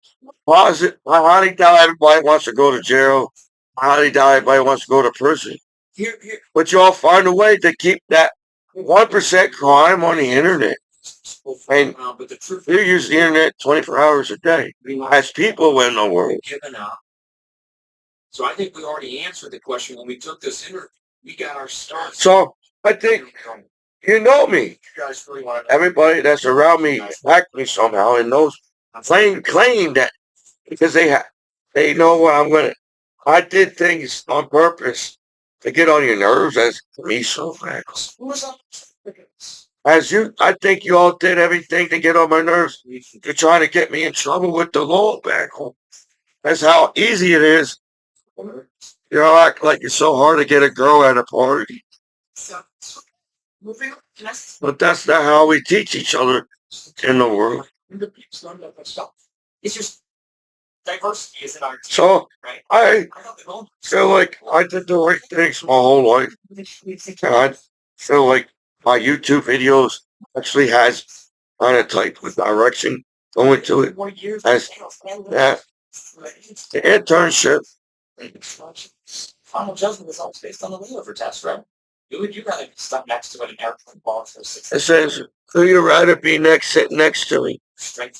posit. I highly doubt everybody wants to go to jail. I highly doubt everybody wants to go to prison. But you all find a way to keep that 1% crime on the internet. And you use the internet 24 hours a day. As people in the world. So I think we already answered the question when we took this interview. We got our start. So I think you know me. Everybody that's around me like me somehow and knows claim that because they know what I'm gonna. I did things on purpose to get on your nerves as me so fast. As you, I think you all did everything to get on my nerves to try to get me in trouble with the law back home. That's how easy it is. You all act like it's so hard to get a girl at a party. But that's not how we teach each other in the world. It's just diversity is in our team, So right? I feel like I did the right things my whole life. And I feel like my YouTube videos actually has kind of type with direction going to it. As that the internship. Final judgment is always based on the layover test, right? You gotta be stuck next to an airplane ball for 6 It says, who you rather be sitting next to me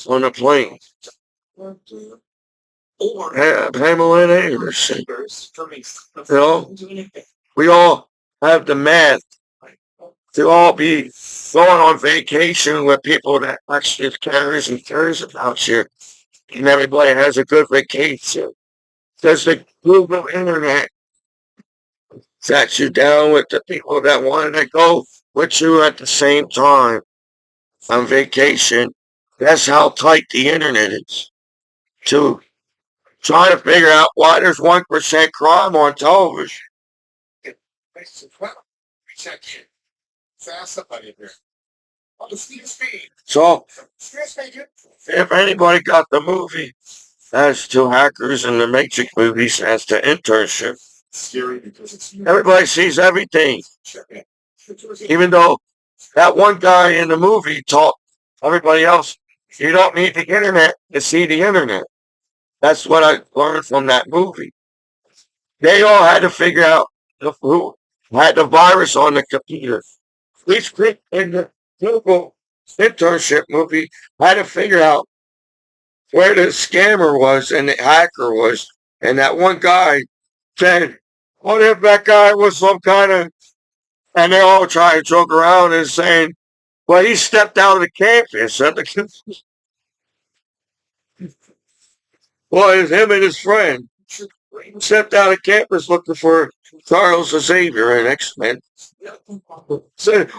on a plane? Or Pamela and Anderson. You know, we all have the math to all be going on vacation with people that actually cares about you. And everybody has a good vacation. Does the Google internet sat you down with the people that wanted to go with you at the same time on vacation? That's how tight the internet is. To try to figure out why there's 1% crime on television. So, if anybody got the movie as to hackers and the Matrix movies as to internship, everybody sees everything. Even though that one guy in the movie taught everybody else, you don't need the internet to see the internet. That's what I learned from that movie. They all had to figure out who had the virus on the computer. Each group in the Google internship movie had to figure out where the scammer was and the hacker was. And that one guy said, what if that guy was some kind of, and they all try to joke around and saying, well, he stepped out of the campus. Well, it's him and his friend stepped out of campus looking for Charles Xavier and X-Men. Said,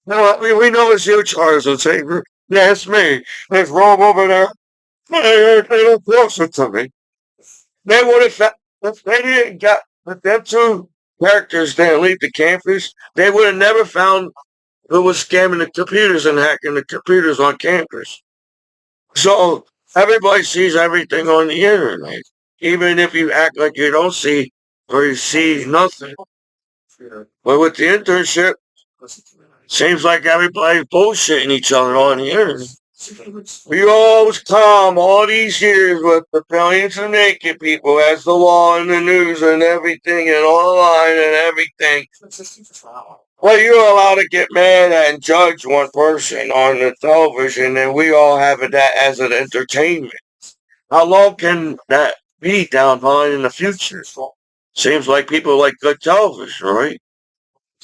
no, we know it's you, Charles Xavier. Yeah, it's me. There's Rome over there. They look closer to me. They would have, if they didn't get, if them two characters didn't leave the campus, they would have never found who was scamming the computers and hacking the computers on campus. So everybody sees everything on the internet, even if you act like you don't see or you see nothing. But with the internship, seems like everybody's bullshitting each other on the internet. We always calm all these years with the billions of naked people as the law and the news and everything and online and everything. Well, you're allowed to get mad at and judge one person on the television, and we all have that as an entertainment. How long can that be down the line in the future? Seems like people like good television, right?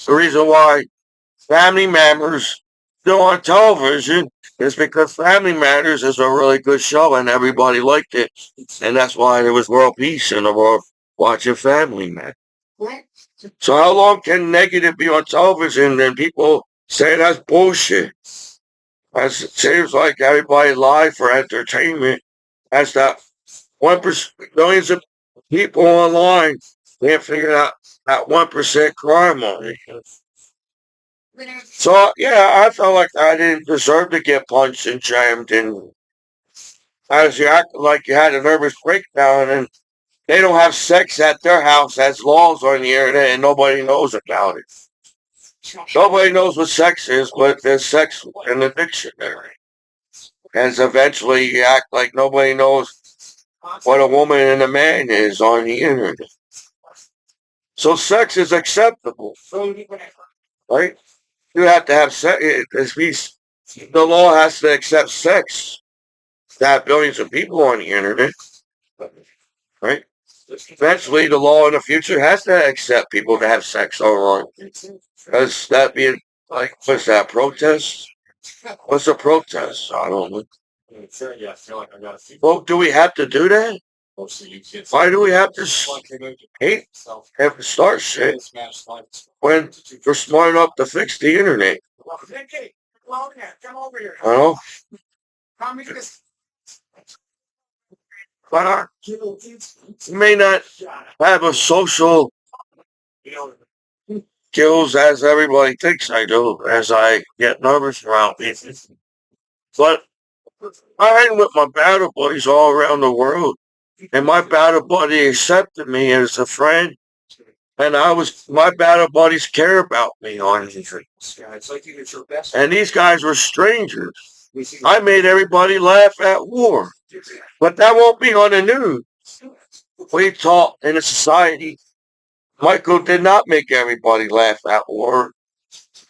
The reason why Family Matters still on television is because Family Matters is a really good show and everybody liked it. And that's why there was world peace in the world watching Family Matters. So how long can negative be on television and people say that's bullshit? As it seems like everybody lied for entertainment. As that 1% millions of people online can't figure out that 1% crime on it. So yeah, I felt like I didn't deserve to get punched and jammed, and as you act like you had a nervous breakdown, and they don't have sex at their house as laws on the internet, and nobody knows about it. Nobody knows what sex is, but there's sex in the dictionary. And eventually you act like nobody knows what a woman and a man is on the internet. So sex is acceptable, right? You have to have sex. The law has to accept sex to have billions of people on the internet, right? Eventually, the law in the future has to accept people to have sex online. Because that being like, what's that, protest? What's a protest? I don't know. Well, do we have to do that? Why do we have to hate, have to start shit when we're smart enough to fix the internet? I know. But you may not have a social skills as everybody thinks I do, as I get nervous around people. But I hang with my battle buddies all around the world, and my battle buddy accepted me as a friend, and my battle buddies care about me on anything. And these guys were strangers. I made everybody laugh at war, but that won't be on the news. We taught in a society. Michael did not make everybody laugh at war,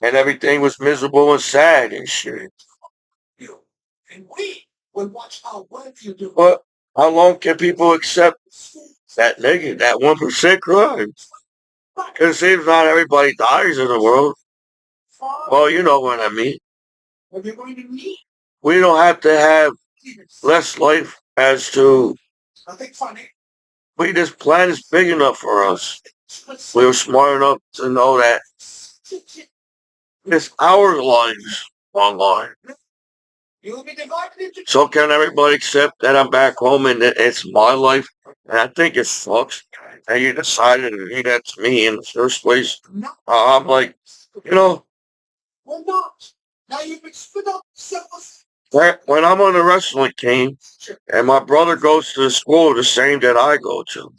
and everything was miserable and sad and shit. But how long can people accept that negative, that 1% crime? Because it seems not everybody dies in the world. Well, you know what I mean. We don't have to have less life as to this planet's big enough for us. We were smart enough to know that it's our lives online. So can everybody accept that I'm back home and that it's my life? And I think it sucks. And you decided to do that to me in the first place. I'm like, you know, when I'm on the wrestling team and my brother goes to the school the same that I go to,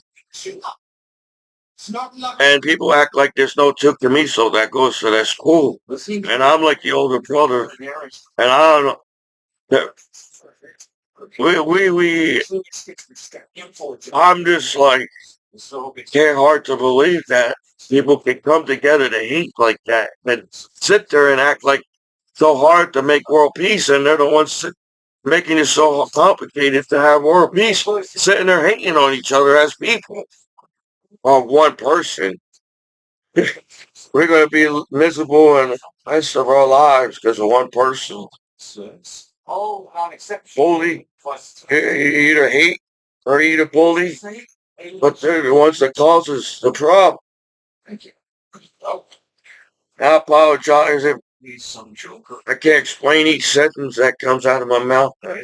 and people act like there's no two Commiso that goes to that school, and I'm like the older brother, and I don't know. I'm just like, can't hard to believe that people can come together to hate like that and sit there and act like so hard to make world peace, and they're the ones making it so complicated to have world peace, sitting there hating on each other as people, on one person. We're going to be miserable and the rest of our lives because of one person. Oh, except bully. plus. You either hate or you either bully, but they're the ones that causes the problem. Thank you. Oh, I apologize if he's some joker. I can't explain each sentence that comes out of my mouth. But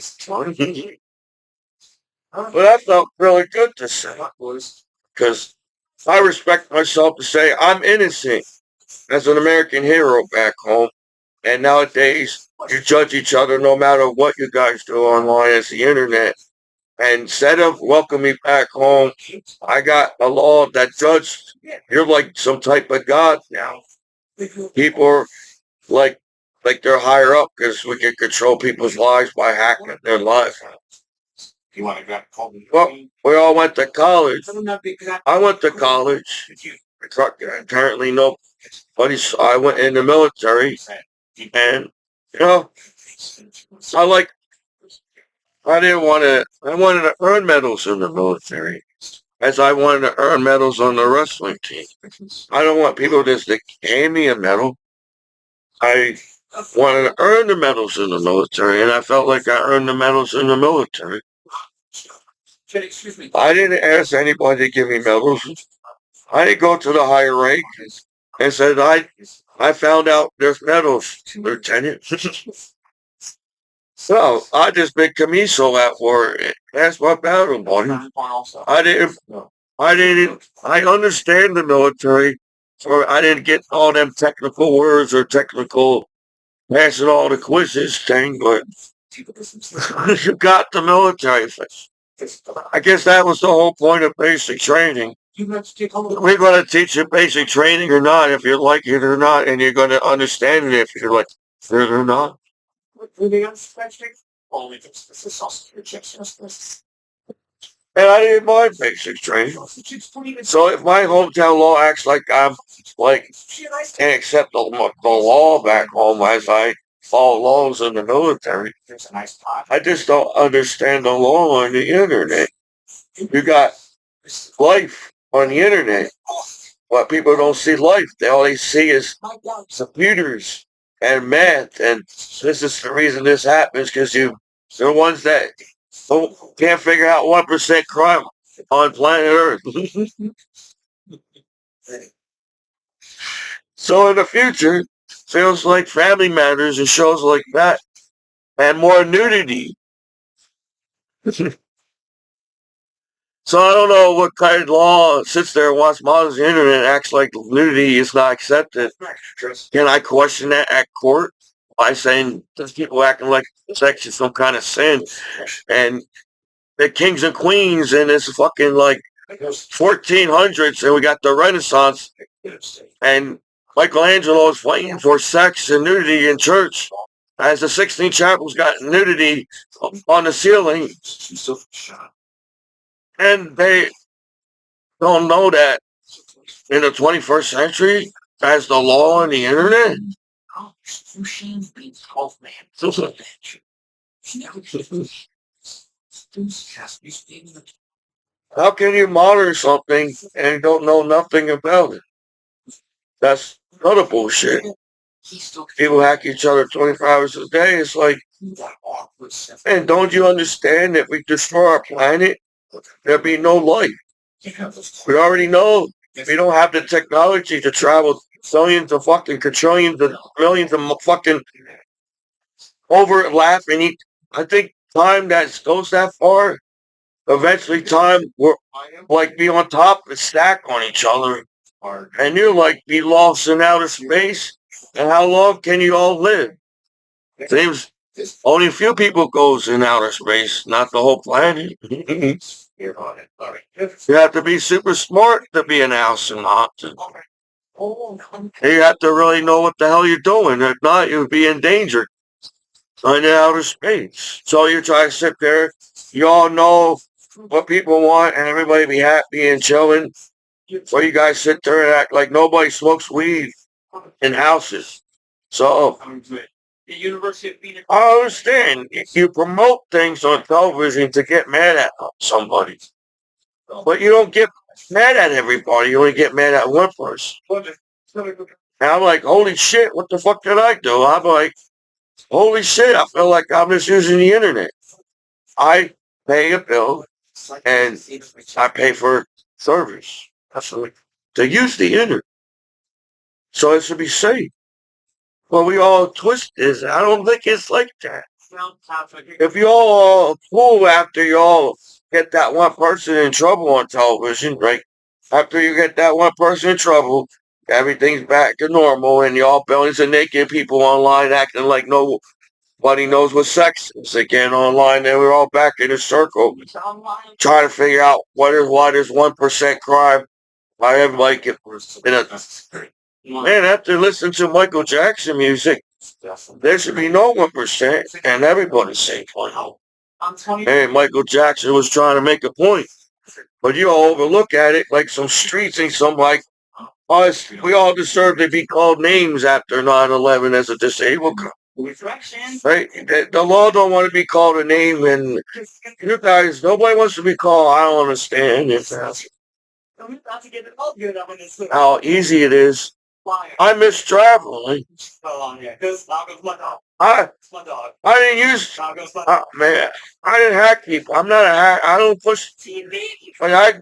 that felt really good to say, because I respect myself to say I'm innocent as an American hero back home. And nowadays, you judge each other no matter what you guys do online as the internet. And instead of welcoming me back home, I got a law that judged you're like some type of god now. People are like they're higher up because we can control people's lives by hacking their lives. You want to grab coffee? Well, we all went to college. I went to college. Apparently, nobody's. I went in the military, and you know, I like. I didn't want to. I wanted to earn medals in the military, as I wanted to earn medals on the wrestling team. I don't want people just to hand me a medal. I wanted to earn the medals in the military, and I felt like I earned the medals in the military. Excuse me. I didn't ask anybody to give me medals. I didn't go to the higher rank and said, I found out there's medals, Lieutenant. So I just been Commiso at war. That's my battle, buddy. I understand the military. Or I didn't get all them technical words or technical passing all the quizzes thing, but you got the military. I guess that was the whole point of basic training. We're going to teach you basic training or not, if you like it or not, and you're going to understand it if you're like it or not. And I didn't mind basic training. So if my hometown law acts like I'm like can't accept the law back home as I follow laws in the military, I just don't understand the law on the internet. You got life on the internet, but people don't see life. They only see is computers and math, and this is the reason this happens because they're the ones that can't figure out 1% crime on planet Earth. So in the future, feels like Family Matters and shows like that, and more nudity. So I don't know what kind of law sits there and wants models the internet acts like nudity is not accepted. Can I question that at court by saying there's people acting like sex is some kind of sin, and the kings and queens and it's fucking like 1400s and we got the Renaissance and Michelangelo is fighting for sex and nudity in church as the 16 chapels got nudity on the ceiling, and they don't know that in the 21st century as the law on the internet. How can you monitor something and don't know nothing about it? That's another bullshit. People hack each other 24 hours a day. It's like, and don't you understand that we destroy our planet? There'll be no life. We already know we don't have the technology to travel billions of fucking quadrillions of millions of fucking overlapping. I think time that goes that far, eventually time will like be on top and stack on each other. And you like be lost in outer space. And how long can you all live? Seems only a few people goes in outer space, not the whole planet. You have to be super smart to be an astronaut. You have to really know what the hell you're doing. If not, you'd be in danger in outer space. So you try to sit there. You all know what people want, and everybody be happy and chilling. Or you guys sit there and act like nobody smokes weed in houses. So I understand you promote things on television to get mad at somebody, but you don't get mad at everybody. You only get mad at one person. And I'm like, holy shit, what the fuck did I do? I'm like, Holy shit, I feel like I'm just using the internet. I pay a bill and I pay for service. Absolutely. To use the internet. So it should be safe. Well, we all twist this. I don't think it's like that. If you all fool after you all get that one person in trouble on television, right? After you get that one person in trouble, everything's back to normal and y'all billions of naked people online acting like nobody knows what sex is again online and we're all back in a circle trying to figure out why there's 1% crime. Why everybody get in a man after listening to Michael Jackson music, there should be no 1% and everybody's safe. Hey, Michael Jackson was trying to make a point, but you all overlook at it like some streets and some like us. We all deserve to be called names after 9/11 as a disabled. Right? The law don't want to be called a name, and you guys, nobody wants to be called. I don't understand how easy it is. I miss traveling. I I didn't use. Man, I didn't hack people. I'm not a hack. I don't push. When I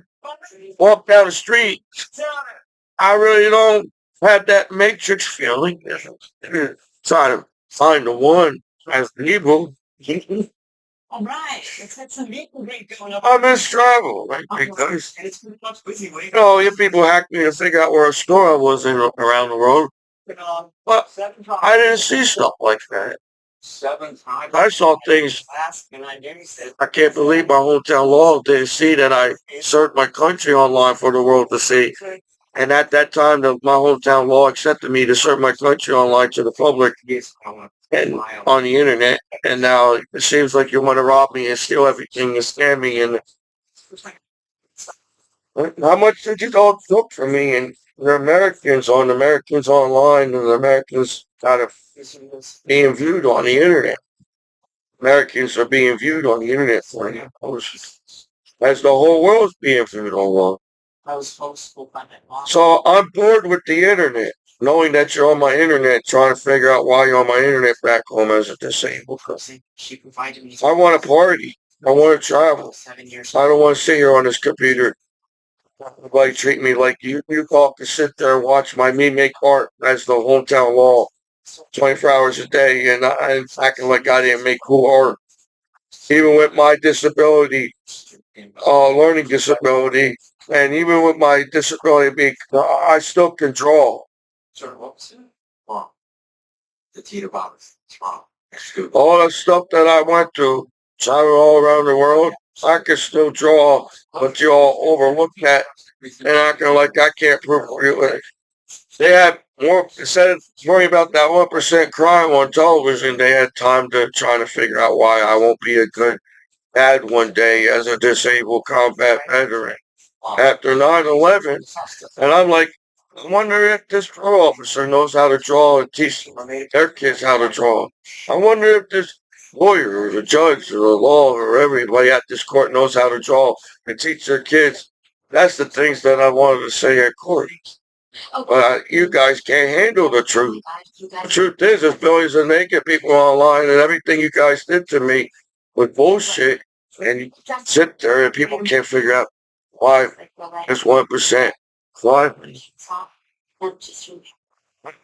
walk down the street, I really don't have that matrix feeling. Trying to find the one as evil. I miss travel, right? Because if people hacked me to figure out where a store I was in around the road, but I didn't see stuff like that. I saw things. I can't believe my hometown law didn't see that I served my country online for the world to see. And at that time, my hometown law accepted me to serve my country online to the public and on the internet. And now it seems like you want to rob me and steal everything and scam me. And how much did you all took from me? And the Americans online and the Americans kind of being viewed on the internet. Americans are being viewed on the internet for you. As the whole world's being viewed online. So I'm bored with the internet, knowing that you're on my internet, trying to figure out why you're on my internet back home as a disabled. I want to party. I want to travel. I don't want to sit here on this computer. Nobody treat me like you all can sit there and watch me make art as the hometown law 24 hours a day and I'm acting like I didn't make cool art. Even with my disability, learning disability, and even with my disability, I still can draw. All the stuff that I went through, travel all around the world, I can still draw, but you all overlook that and acting like I can't prove you. They had more, instead of worrying about that 1% crime on television, they had time to try to figure out why I won't be a good dad one day as a disabled combat veteran after 9/11. And I'm like, I wonder if this parole officer knows how to draw and teach their kids how to draw. I wonder if this lawyer or the judge or the law or everybody at this court knows how to draw and teach their kids. That's the things that I wanted to say at court. But you guys can't handle the truth. The truth is, there's billions of naked people online, and everything you guys did to me was bullshit. And you sit there, and people can't figure out why it's 1%. Why?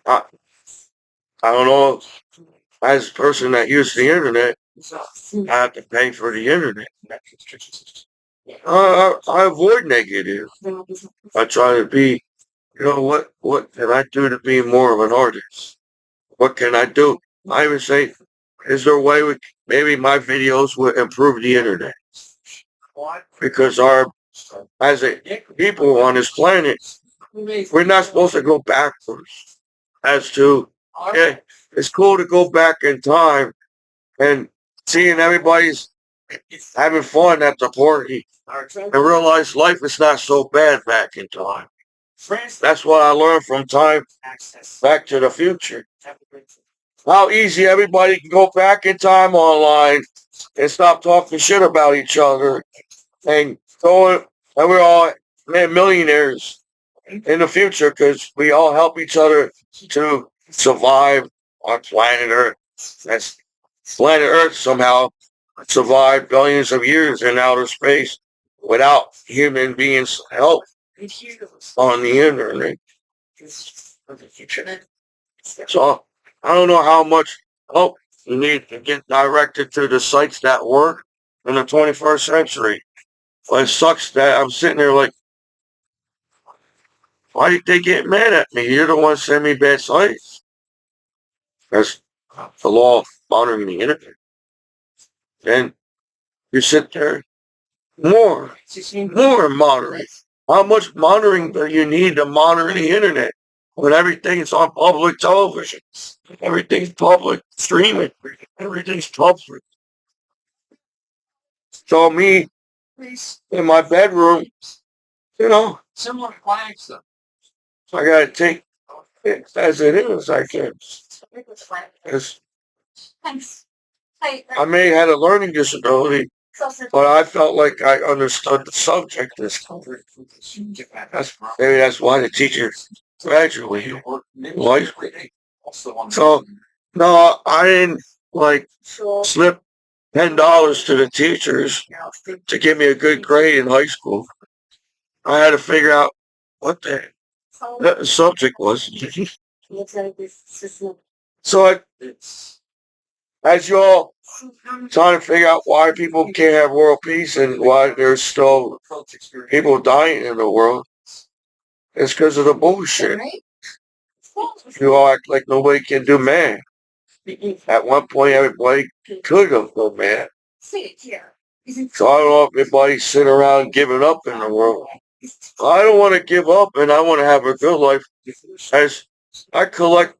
I, I don't know. As a person that uses the internet, I have to pay for the internet. I avoid negative. I try to be. What can I do to be more of an artist? What can I do? I even say, is there a way maybe my videos would improve the internet? Because as a people on this planet, we're not supposed to go backwards. As to, yeah, it's cool to go back in time and seeing everybody's having fun at the party and realize life is not so bad back in time. That's what I learned from Time Back to the Future. How easy everybody can go back in time online and stop talking shit about each other and and we're all millionaires in the future because we all help each other to survive on planet Earth. That's planet Earth somehow survived billions of years in outer space without human beings' help on the internet. So I don't know how much help you need to get directed to the sites that work in the 21st century. But it sucks that I'm sitting there like, why did they get mad at me? You're the one sending me bad sites. That's the law of monitoring the internet. And you sit there, more monitoring. How much monitoring do you need to monitor the internet when everything's on public television? Everything's public streaming. Everything's public. So me in my bedroom, you know, Similar flags though. I gotta take it as it is, I guess. 'Cause Thanks. I may have had a learning disability, but I felt like I understood the subject this covered. Maybe that's why the teacher graduated. Life. So no, I didn't like slip $10 to the teachers to give me a good grade in high school. I had to figure out what the subject was. So as y'all trying to figure out why people can't have world peace and why there's still people dying in the world, it's because of the bullshit. You all act like nobody can do math. At one point, everybody could have done math. So I don't know if everybody's sitting around giving up in the world. I don't want to give up, and I want to have a good life. As I collect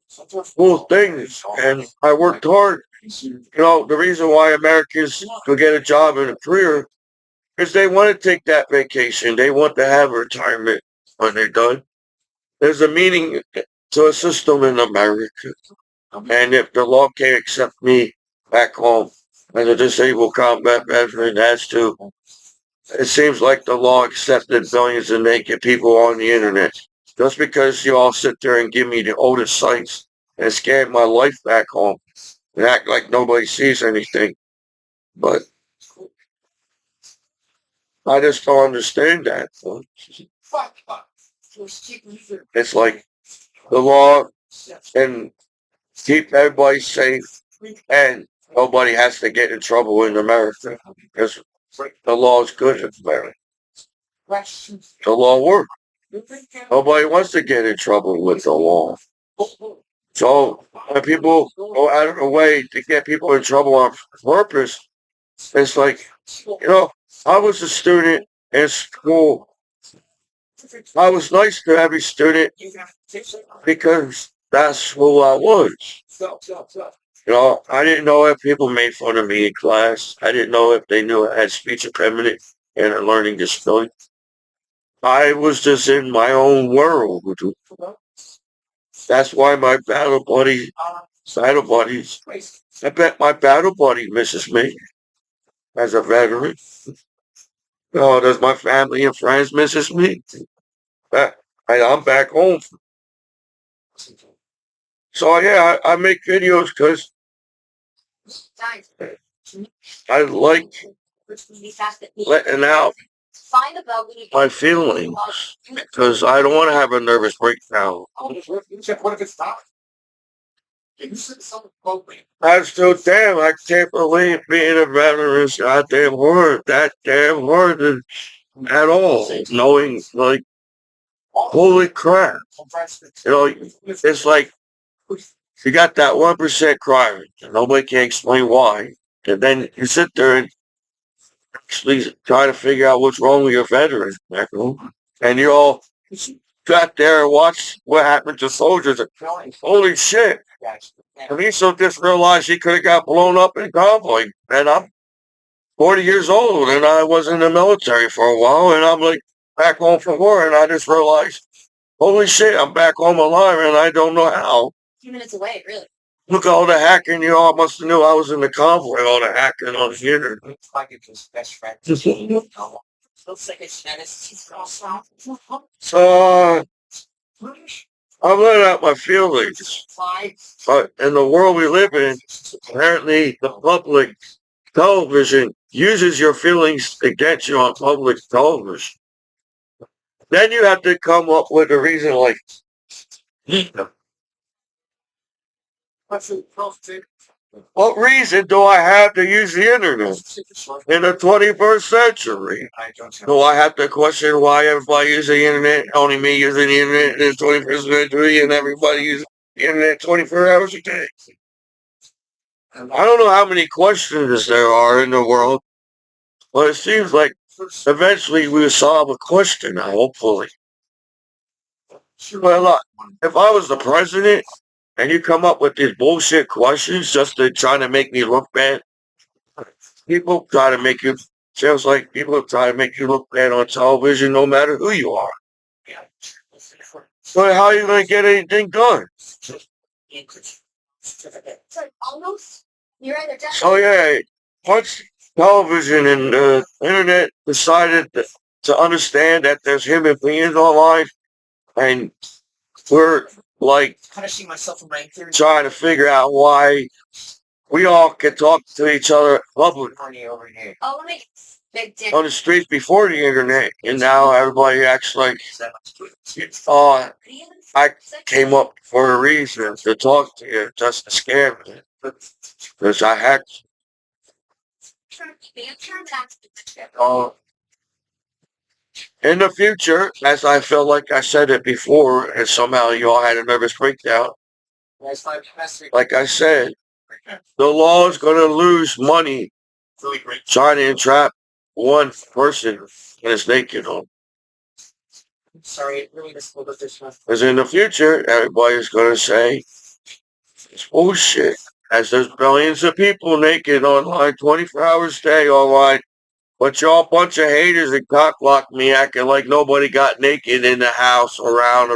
cool things, and I worked hard. You know, the reason why Americans could get a job and a career is they want to take that vacation. They want to have retirement when they're done. There's a meaning to a system in America. And if the law can't accept me back home as a disabled combat veteran, that's too. It seems like the law accepted billions of naked people on the internet. Just because you all sit there and give me the oldest sites and scan my life back home and act like nobody sees anything. But I just don't understand that. It's like the law can keep everybody safe and nobody has to get in trouble in America because the law is good in America. The law works. Nobody wants to get in trouble with the law. So when people go out of their way to get people in trouble on purpose, it's like, you know, I was a student in school. I was nice to every student because that's who I was. You know, I didn't know if people made fun of me in class. I didn't know if they knew I had speech impediment and a learning disability. I was just in my own world. That's why my battle buddies, I bet my battle buddy misses me as a veteran. Oh, does my family and friends misses me? I'm back home. So yeah, I make videos because I like letting out my feelings because I don't want to have a nervous breakdown. I still damn, I can't believe being a veteran is goddamn hard. That damn hard at all. Knowing like, holy crap. You know, it's like you got that 1% crime. Nobody can explain why. And then you sit there and actually try to figure out what's wrong with your veteran. And you all sat there and watched what happened to soldiers. Holy shit. Commiso just realized he could have got blown up in convoy. And I'm 40 years old and I was in the military for a while and I'm like back home from war and I just realized, holy shit, I'm back home alive and I don't know how. 2 minutes away, really. Look at all the hacking, you all must have knew I was in the convoy, all the hacking on the internet. Looks like it's his best friend. Looks like it's Dennis. So, I'm letting out my feelings. But in the world we live in, apparently the public television uses your feelings against you on public television. Then you have to come up with a reason like, what reason do I have to use the internet in the 21st century? Do I have to question why everybody uses the internet, only me using the internet in the 21st century, and everybody using the internet 24 hours a day? I don't know how many questions there are in the world, but it seems like eventually we'll solve a question, hopefully. Well, look, if I was the president and you come up with these bullshit questions just to try to make me look bad, people try to make you, sounds like people try to make you look bad on television no matter who you are. So how are you going to get anything done? So yeah, once television and the internet decided to understand that there's human beings online, and we're like trying to figure out why we all can talk to each other publicly on the streets before the internet, and now everybody acts like, oh, I came up for a reason to talk to you, just to scare me, because I hacked. Uh, in the future, as I felt like I said it before, and somehow you all had a nervous breakdown, like I said, the law is going to lose money trying to entrap one person in his naked home. Because in the future, everybody's going to say, it's bullshit. As there's billions of people naked online 24 hours a day online, but y'all bunch of haters and cockblock me acting like nobody got naked in the house around.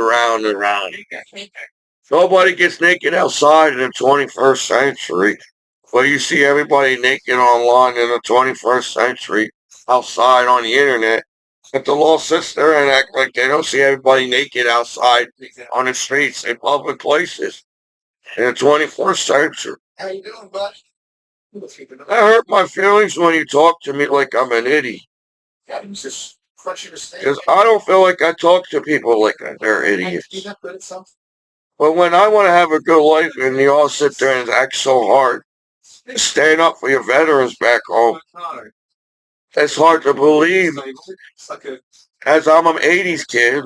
Nobody gets naked outside in the 21st century. But you see everybody naked online in the 21st century, outside on the internet. But the law sits there and act like they don't see everybody naked outside on the streets in public places in the 21st century. How you doing, bud? That hurt my feelings when you talk to me like I'm an idiot. Because I don't feel like I talk to people like they're idiots. But when I want to have a good life and you all sit there and act so hard, stand up for your veterans back home, it's hard to believe. As I'm an 80s kid,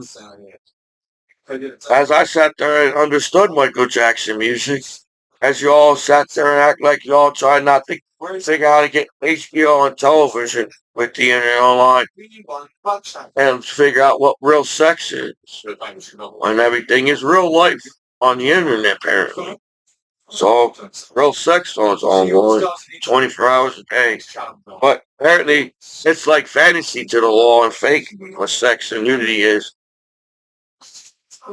as I sat there and understood Michael Jackson music, as you all sat there and act like you all try not to figure out how to get HBO on television with the internet online and figure out what real sex is and everything is real life on the internet apparently. So real sex on ongoing 24 hours a day. But apparently it's like fantasy to the law and fake what sex and nudity is.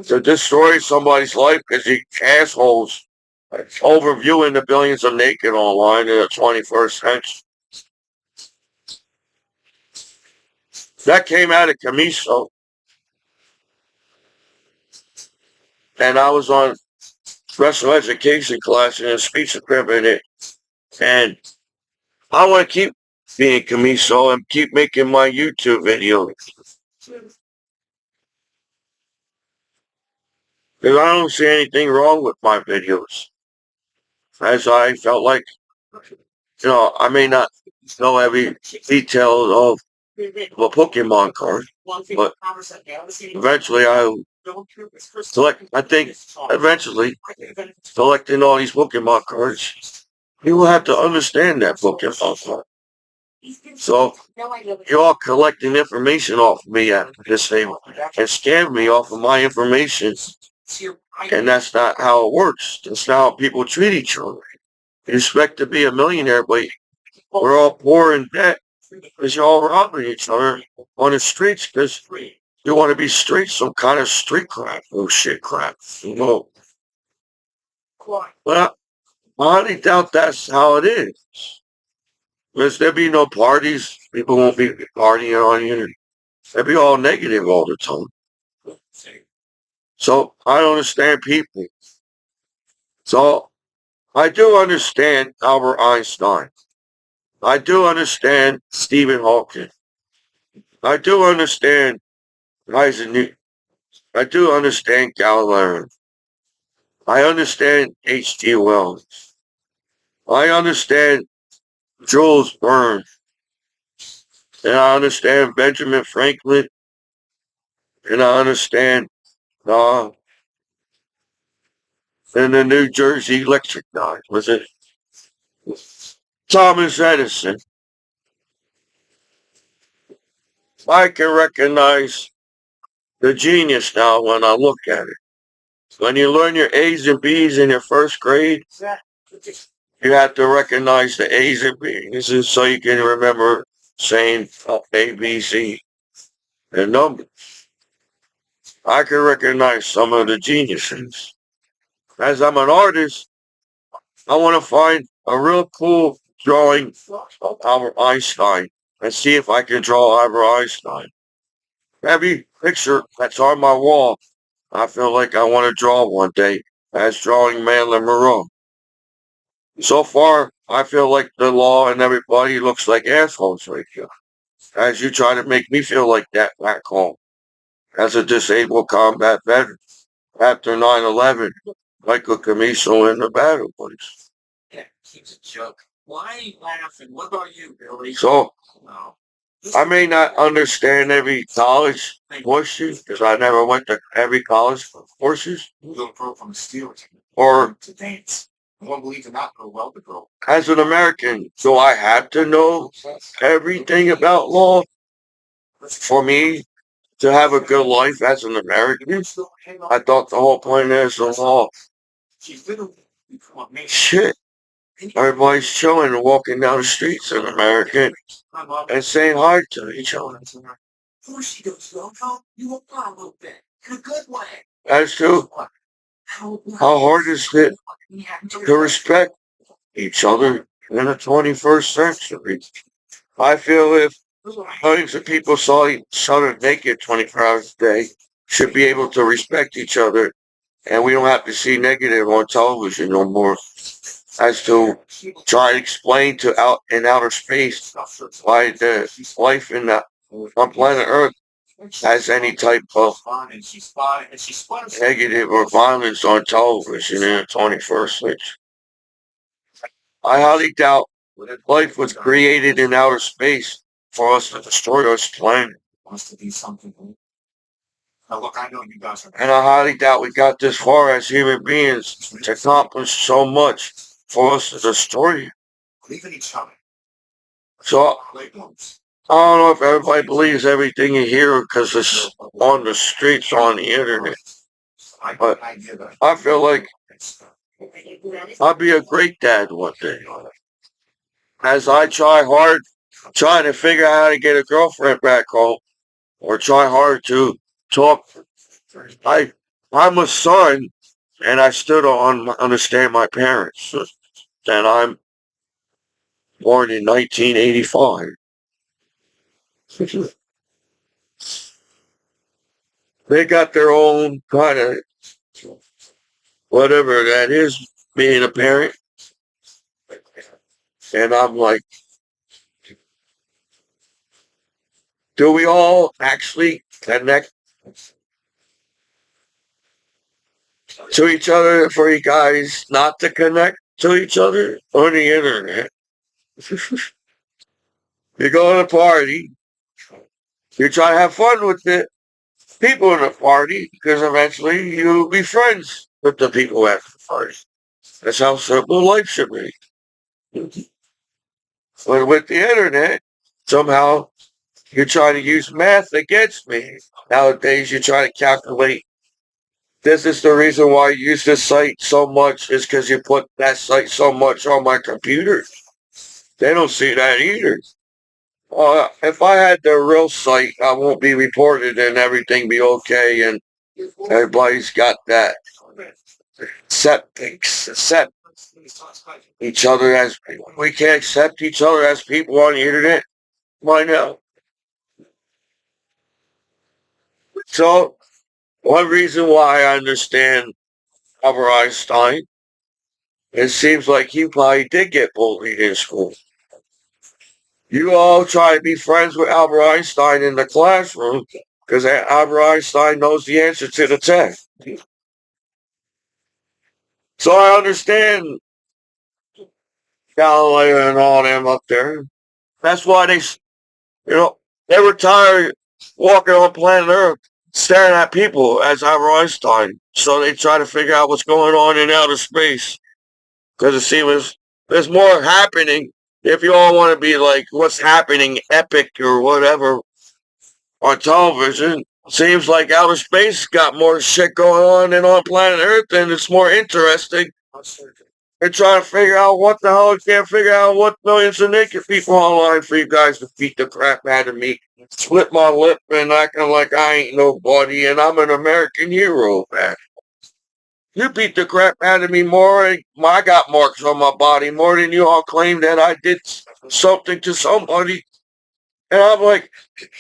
To destroy somebody's life because you assholes overviewing the billions of naked online in the 21st century. That came out of Commiso. And I was on special education class in a speech accompaniment. And I want to keep being Commiso and keep making my YouTube videos. Because I don't see anything wrong with my videos. As I felt like, I may not know every detail of a Pokemon card, but eventually I think eventually collecting all these Pokemon cards, you will have to understand that Pokemon card. So you're all collecting information off of me at this table and scam me off of my information. And that's not how it works. That's not how people treat each other. You expect to be a millionaire, but we're all poor in debt because you're all robbing each other on the streets because you want to be some kind of street crap, bullshit crap. Well, I highly doubt that's how it is. Because there'll be no parties. People won't be partying on the internet. They'll be all negative all the time. So I don't understand people. So I do understand Albert Einstein. I do understand Stephen Hawking. I do understand Isaac Newton. I do understand Galileo. I understand H.G. Wells. I understand Jules Verne. And I understand Benjamin Franklin. And I understand uh, and the New Jersey Electric guy. Was it Thomas Edison? I can recognize the genius now when I look at it. When you learn your A's and B's in your first grade, you have to recognize the A's and B's so you can remember saying A, B, C, and numbers. I can recognize some of the geniuses. As I'm an artist, I want to find a real cool drawing of Albert Einstein and see if I can draw Albert Einstein. Every picture that's on my wall, I feel like I want to draw one day as drawing Marilyn Monroe. So far, I feel like the law and everybody looks like assholes right here. As you try to make me feel like that back home. As a disabled combat veteran. After 9/11, Michael Commiso in the battle place. Yeah, he's a joke. Why are you laughing? What about you, Billy? So, No. I may not understand every college courses, because I never went to every college courses. You go pro from the Steelers Or, to dance. I don't believe in that go well to go. as an American, do I have to know everything about law for me to have a good life as an American? I thought the whole point is the law. Shit. Everybody's chilling and walking down the streets in America and saying hi to each other. As to how hard is it to respect each other in the 21st century? I feel if millions of people saw each other naked 24 hours a day, should be able to respect each other, and we don't have to see negative on television no more. As to try to explain to out in outer space why the life on planet Earth has any type of negative or violence on television in the 21st century. I highly doubt life was created in outer space for us to destroy our planet. And I highly doubt we got this far as human beings to accomplish so much for us to destroy it. So, I don't know if everybody believes everything you hear because it's on the streets, on the internet. But I feel like I'll be a great dad one day. As I try hard, trying to figure out how to get a girlfriend back home, or try hard to talk. I'm a son, and I still don't understand my parents. And I'm born in 1985. They got their own kind of whatever that is, being a parent. And I'm like, do we all actually connect to each other for you guys not to connect to each other on the internet? You go to a party, you try to have fun with the people in the party, because eventually you'll be friends with the people at the party. That's how simple life should be. But with the internet, somehow you're trying to use math against me. Nowadays, you try to calculate. This is the reason why I use this site so much is because you put that site so much on my computer. They don't see that either. If I had the real site, I won't be reported and everything be okay and everybody's got that. Accept each other as we can't accept each other as people on the internet. Why not? So one reason why I understand Albert Einstein, it seems like you probably did get bullied in school. You all try to be friends with Albert Einstein in the classroom because Albert Einstein knows the answer to the test. So I understand Galileo and all them up there. That's why they were tired walking on planet Earth staring at people as Albert Einstein. So they try to figure out what's going on in outer space. Because it seems there's more happening. If you all want to be like what's happening epic or whatever on television, seems like outer space got more shit going on than on planet Earth, and it's more interesting. They're trying to figure out what the hell. You can't figure out what millions of naked people online for you guys to beat the crap out of me, split my lip, and acting like I ain't nobody, and I'm an American hero, man. You beat the crap out of me more. I got marks on my body more than you all claim that I did something to somebody. And I'm like,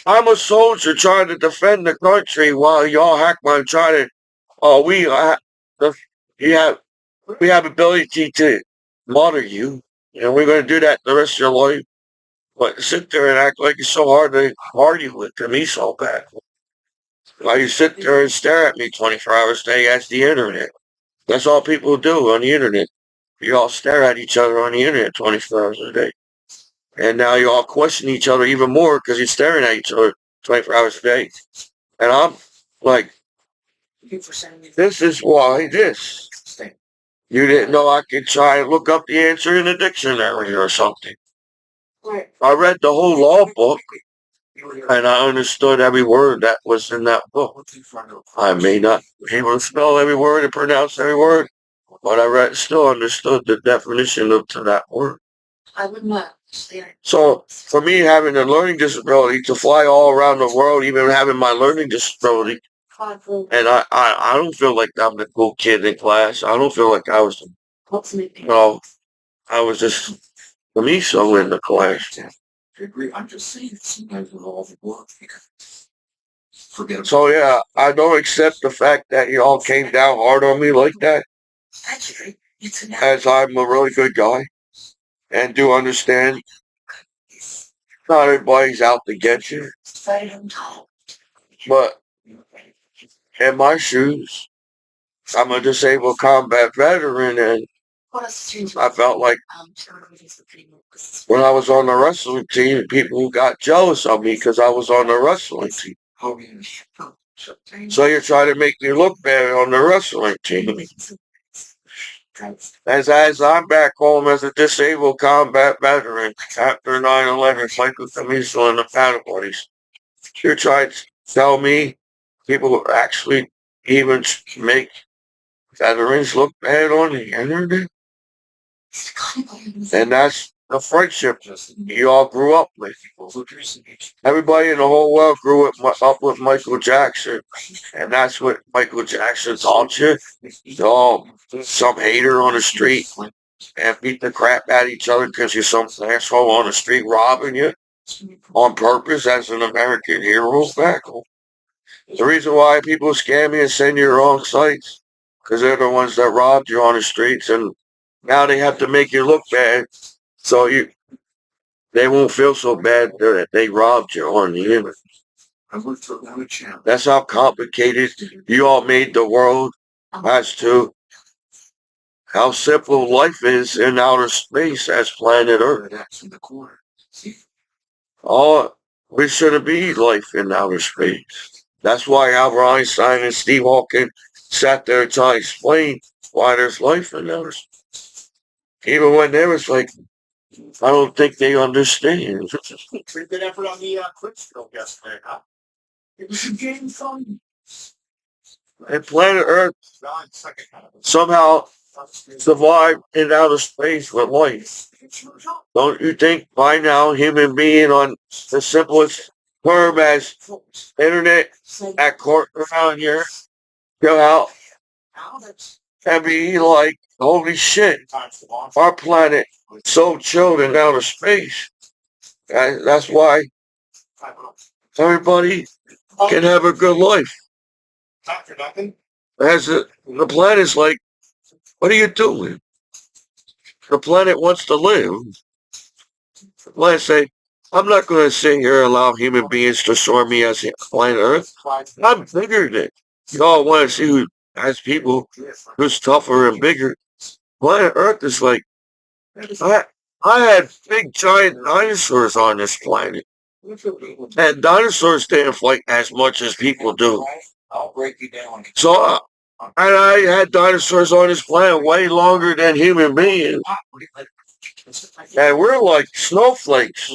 I'm a soldier trying to defend the country while y'all hackman trying to. Oh, you have we have ability to monitor you, and we're going to do that the rest of your life. But sit there and act like it's so hard to argue with Commiso back. While you sit there and stare at me 24 hours a day as the internet. That's all people do on the internet. You all stare at each other on the internet 24 hours a day. And now you all question each other even more because you're staring at each other 24 hours a day. And I'm like, this is why this. You didn't know I could try and look up the answer in the dictionary or something. I read the whole law book and I understood every word that was in that book. I may not be able to spell every word and pronounce every word, but still understood the definition of to that word. So for me, having a learning disability to fly all around the world, even having my learning disability, and I don't feel like I'm the cool kid in class. I don't feel like I was, I was just Commiso in the class. I'm just saying sometimes with all the work. So yeah, I don't accept the fact that you all came down hard on me like that. As I'm a really good guy and do understand not everybody's out to get you. But in my shoes, I'm a disabled combat veteran, and I felt like when I was on the wrestling team, people got jealous of me because I was on the wrestling team. So you're trying to make me look bad on the wrestling team. As I'm back home as a disabled combat veteran after 9/11, like with Commiso and the Powder Buddies, you're trying to tell me people actually even make veterans look bad on the internet? And that's the friendship you all grew up with. Everybody in the whole world grew up with Michael Jackson. And that's what Michael Jackson taught you. Some hater on the street and beat the crap out of each other because you're some asshole on the street robbing you on purpose as an American hero back home. The reason why people scam you and send you the wrong sites because they're the ones that robbed you on the streets, and now they have to make you look bad so they won't feel so bad that they robbed you on the internet. That's how complicated you all made the world as to how simple life is in outer space as planet Earth. Oh, we shouldn't be life in outer space. That's why Albert Einstein and Steve Hawking sat there trying to explain why there's life in outer space. Even when they was like, I don't think they understand. Pretty good effort on the quick stroke yesterday, huh? It was a game fun. And planet Earth somehow survived in outer space with life. Don't you think by now human being on the simplest term as internet at court around here go out and be like, holy shit, our planet so chilled in outer space. That's why everybody can have a good life. Not for nothing. The planet's like, what are you doing? The planet wants to live. The planet say, I'm not going to sit here and allow human beings to store me as planet Earth. I'm bigger than y'all want to see who has people who's tougher and bigger. Planet Earth is like, I, I had big giant dinosaurs on this planet. And dinosaurs didn't fight as much as people do. I'll break you down. So, and I had dinosaurs on this planet way longer than human beings. And we're like snowflakes.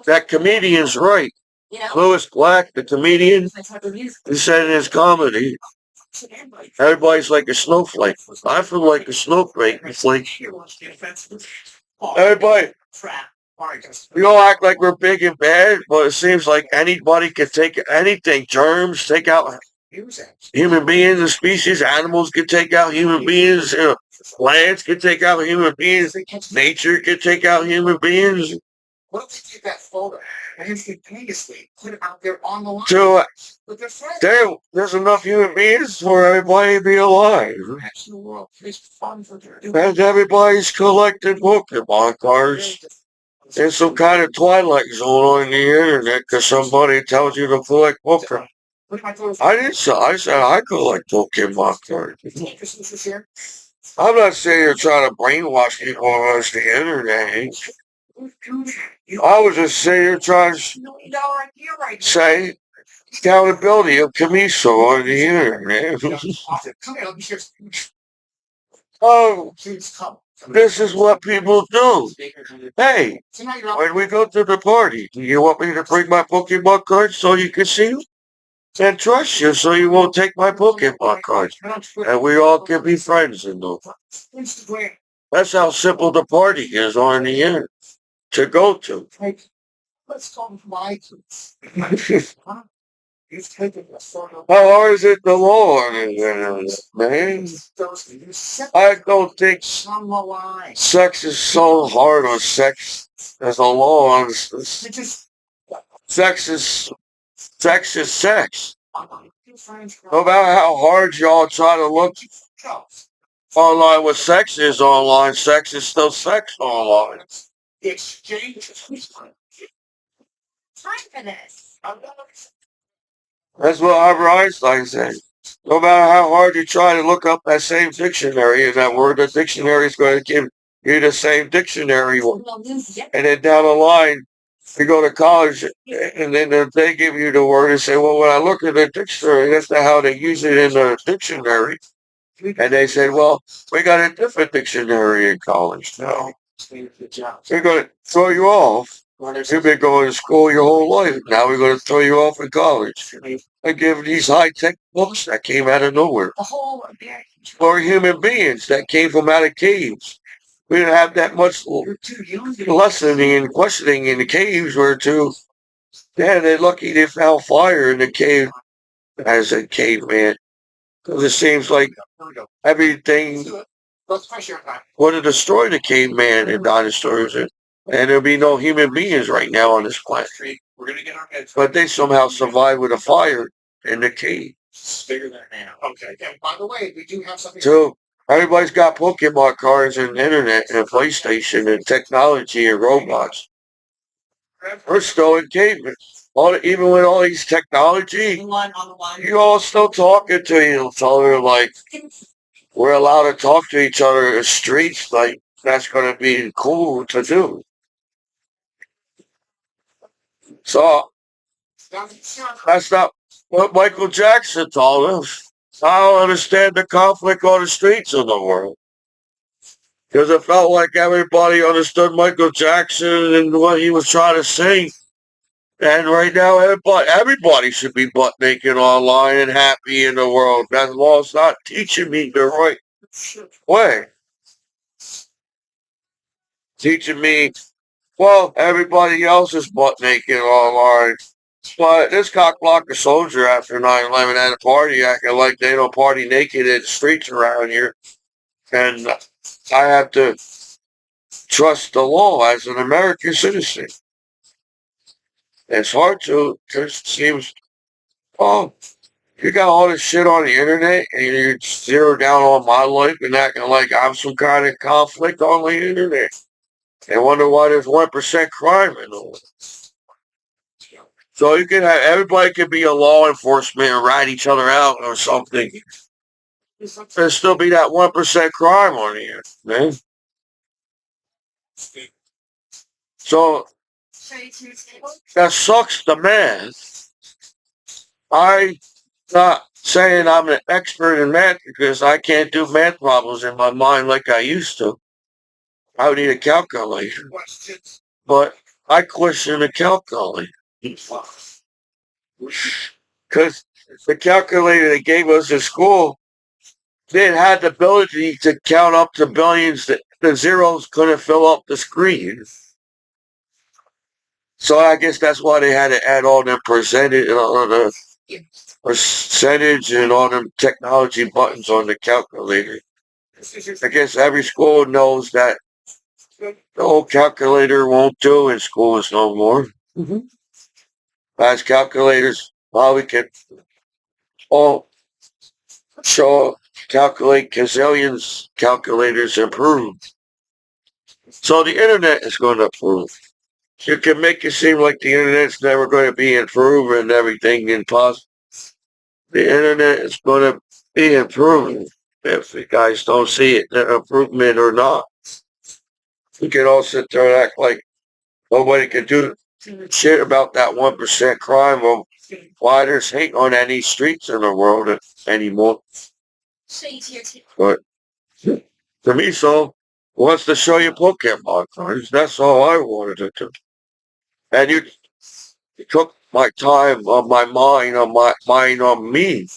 That comedian's right. You know? Louis Black, the comedian, he said in his comedy, everybody's like a snowflake. I feel like a snowflake. It's like, everybody, we all act like we're big and bad, but it seems like anybody could take anything. Germs take out human beings and species. Animals can take out human beings. Plants can take out human beings. Nature can take out human beings. What if they take that photo and instantaneously put it out there on the line So with their friends? there's enough human beings for everybody to be alive. The world. It's fun for them. And everybody's collecting Pokemon cards. There's some kind of Twilight Zone on the internet because somebody tells you to collect Pokemon. I didn't say, I said I collect Pokemon cards. I'm not saying you're trying to brainwash people on the internet. I was just saying you're trying to say accountability of Commiso on the internet. Oh, this is what people do. Hey, when we go to the party, do you want me to bring my Pokemon cards so you can see them? And trust you so you won't take my Pokemon cards. And we all can be friends in them. That's how simple the party is on the internet to go to. Let's call them my kids. How hard is it to law on the internet, man? I don't think sex is so hard on sex as a law on sex is sex. No matter how hard y'all try to look online what sex is online, sex is still sex online. The exchange. Time for this. That's what Albert Einstein said. No matter how hard you try to look up that same dictionary and that word, the dictionary is going to give you the same dictionary one. And then down the line, you go to college and then they give you the word and say, well, when I look at the dictionary, that's not how they use it in the dictionary. And they said, well, we got a different dictionary in college now. We're going to throw you off. You've been going to school your whole life. Now we're going to throw you off in college. And give these high-tech books that came out of nowhere. For human beings that came from out of caves. We didn't have that much lessoning and questioning in the caves where they're lucky they found fire in the cave as a caveman. Because it seems like everything would have destroyed the caveman and dinosaurs. And there'll be no human beings right now on this planet. But they somehow survived with a fire in the cave. Bigger than now. Okay. And by the way, we do have something. So everybody's got Pokemon cards and internet and PlayStation and technology and robots. We're still in cavemen. Even with all these technology, you all still talking to each other like we're allowed to talk to each other in the streets like that's going to be cool to do. So that's not what Michael Jackson told us. I don't understand the conflict on the streets of the world. Because it felt like everybody understood Michael Jackson and what he was trying to say. And right now, everybody should be butt naked online and happy in the world. That law's not teaching me the right way. Teaching me, well, everybody else is butt naked online. But this cockblocker soldier after 9/11 at a party acting like they don't party naked in the streets around here. And I have to trust the law as an American citizen. It's hard to, it seems, oh, You got all this shit on the internet and you're zero down on my life and acting like I'm some kind of conflict on the internet. And wonder why there's 1% crime in it. So you can have everybody could be a law enforcement and rat each other out or something. There'll still be that 1% crime on here, man. So that sucks to math. I'm not saying I'm an expert in math because I can't do math problems in my mind like I used to. I would need a calculator. But I question the calculator. Because the calculator they gave us in school, it had the ability to count up to billions that the zeros couldn't fill up the screen. So I guess that's why they had to add all them percentage and all them technology buttons on the calculator. I guess every school knows that the old calculator won't do in schools no more. As calculators, we can all show calculate gazillions calculators improve. So the internet is going to improve. You can make it seem like the internet's never going to be improved and everything impossible. The internet is going to be improved if you guys don't see it, the improvement or not. We can all sit there and act like nobody can do shit about that 1% crime or why there's hate on any streets in the world anymore. But Commiso wants to show you Pokemon cards. That's all I wanted to do. And you took my time on my mind on me,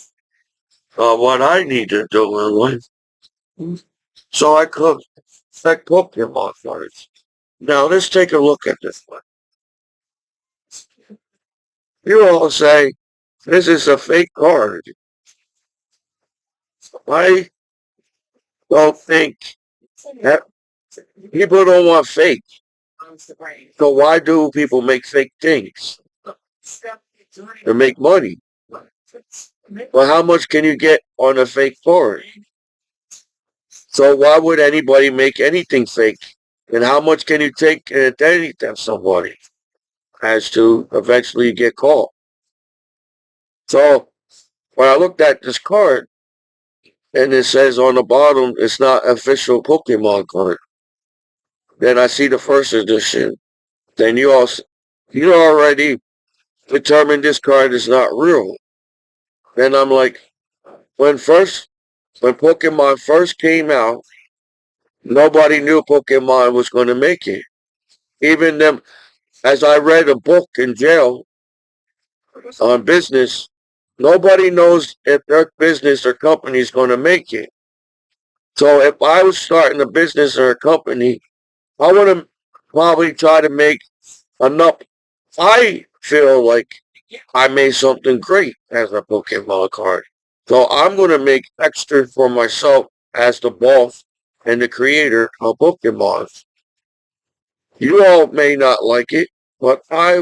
what I need to do in life. So I could affect Pokemon cards. Now let's take a look at this one. You all say this is a fake card. I don't think that people don't want fake. So why do people make fake things? To make money. Well, how much can you get on a fake card? So why would anybody make anything fake? And how much can you take in identity theft somebody as to eventually get caught? So when I looked at this card and it says on the bottom it's not official Pokemon card, then I see the first edition. Then you already determined this card is not real. Then I'm like, when Pokemon first came out, nobody knew Pokemon was going to make it. Even them, as I read a book in jail on business, nobody knows if their business or company is going to make it. So if I was starting a business or a company, I would have probably try to make enough. I feel like I made something great as a Pokemon card. So I'm going to make extra for myself as the boss and the creator of Pokemon. You all may not like it, but I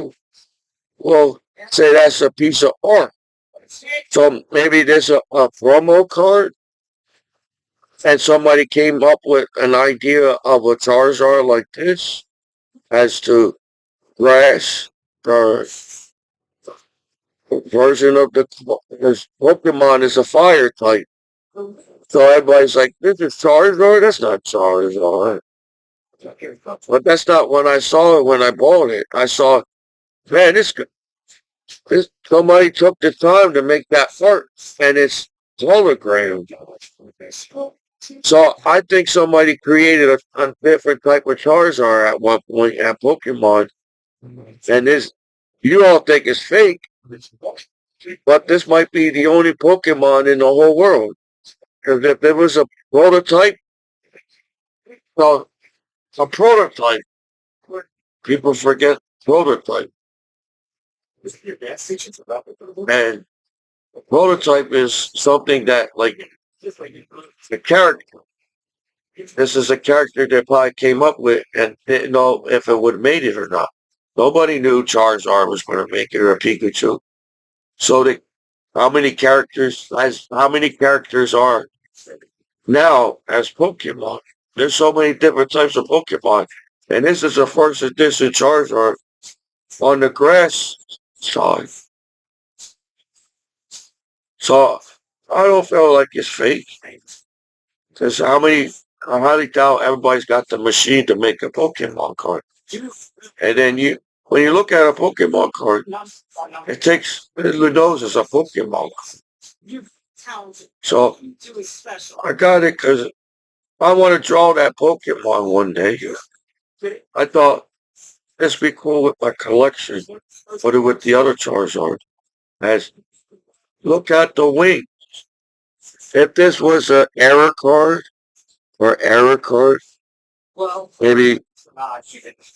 will say that's a piece of art. So maybe there's a promo card and somebody came up with an idea of a Charizard like this as to grass or version of this Pokemon is a fire type. So everybody's like, this is Charizard? That's not Charizard. But that's not when I saw it when I bought it. I saw, man, this somebody took the time to make that art and it's hologram. So I think somebody created a different type of Charizard at one point at Pokemon. And this, you all think it's fake, but this might be the only Pokemon in the whole world. Because if there was a prototype, well, a prototype, people forget prototype. And prototype is something that, like, the character. This is a character that probably came up with and didn't know if it would have made it or not. Nobody knew Charizard was going to make it or Pikachu. So How many characters? How many characters are now as Pokemon? There's so many different types of Pokemon, and this is a first edition Charizard on the grass side. So I don't feel like it's fake. Because I highly doubt everybody's got the machine to make a Pokemon card. And then when you look at a Pokemon card, it knows it's a Pokemon. So I got it because I want to draw that Pokemon one day. I thought this be cool with my collection, put it with the other Charizard. As look at the wing. If this was an error card or error card, maybe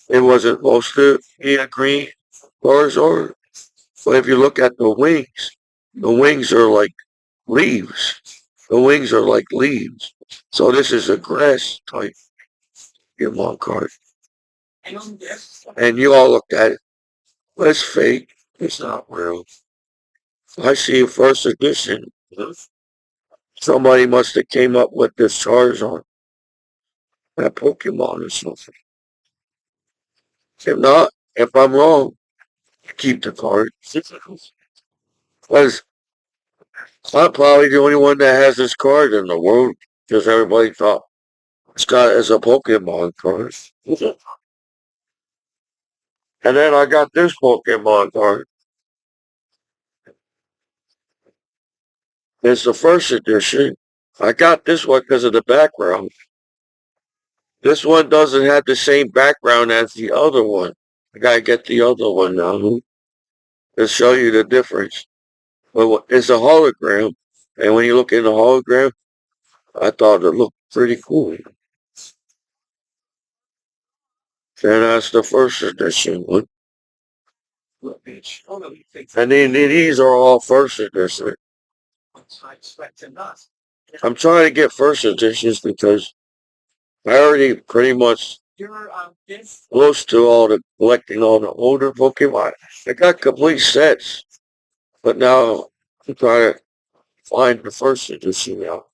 it wasn't supposed to be a green Charizard. But if you look at the wings are like leaves. The wings are like leaves. So this is a grass type Pokemon card. And you all looked at it. Well, it's fake. It's not real. I see a first edition. Somebody must have came up with this Charizard, that Pokemon or something. If not, if I'm wrong, keep the card. Because I'm probably the only one that has this card in the world. Because everybody thought this guy is a Pokemon card. And then I got this Pokemon card. It's the first edition. I got this one because of the background. This one doesn't have the same background as the other one. I gotta get the other one now to show you the difference. But it's a hologram, and when you look in the hologram, I thought it looked pretty cool. And that's the first edition one. And then these are all first edition. I'm trying to get first editions because I already pretty much close to all the collecting all the older Pokemon. I got complete sets, but now I'm trying to find the first edition now.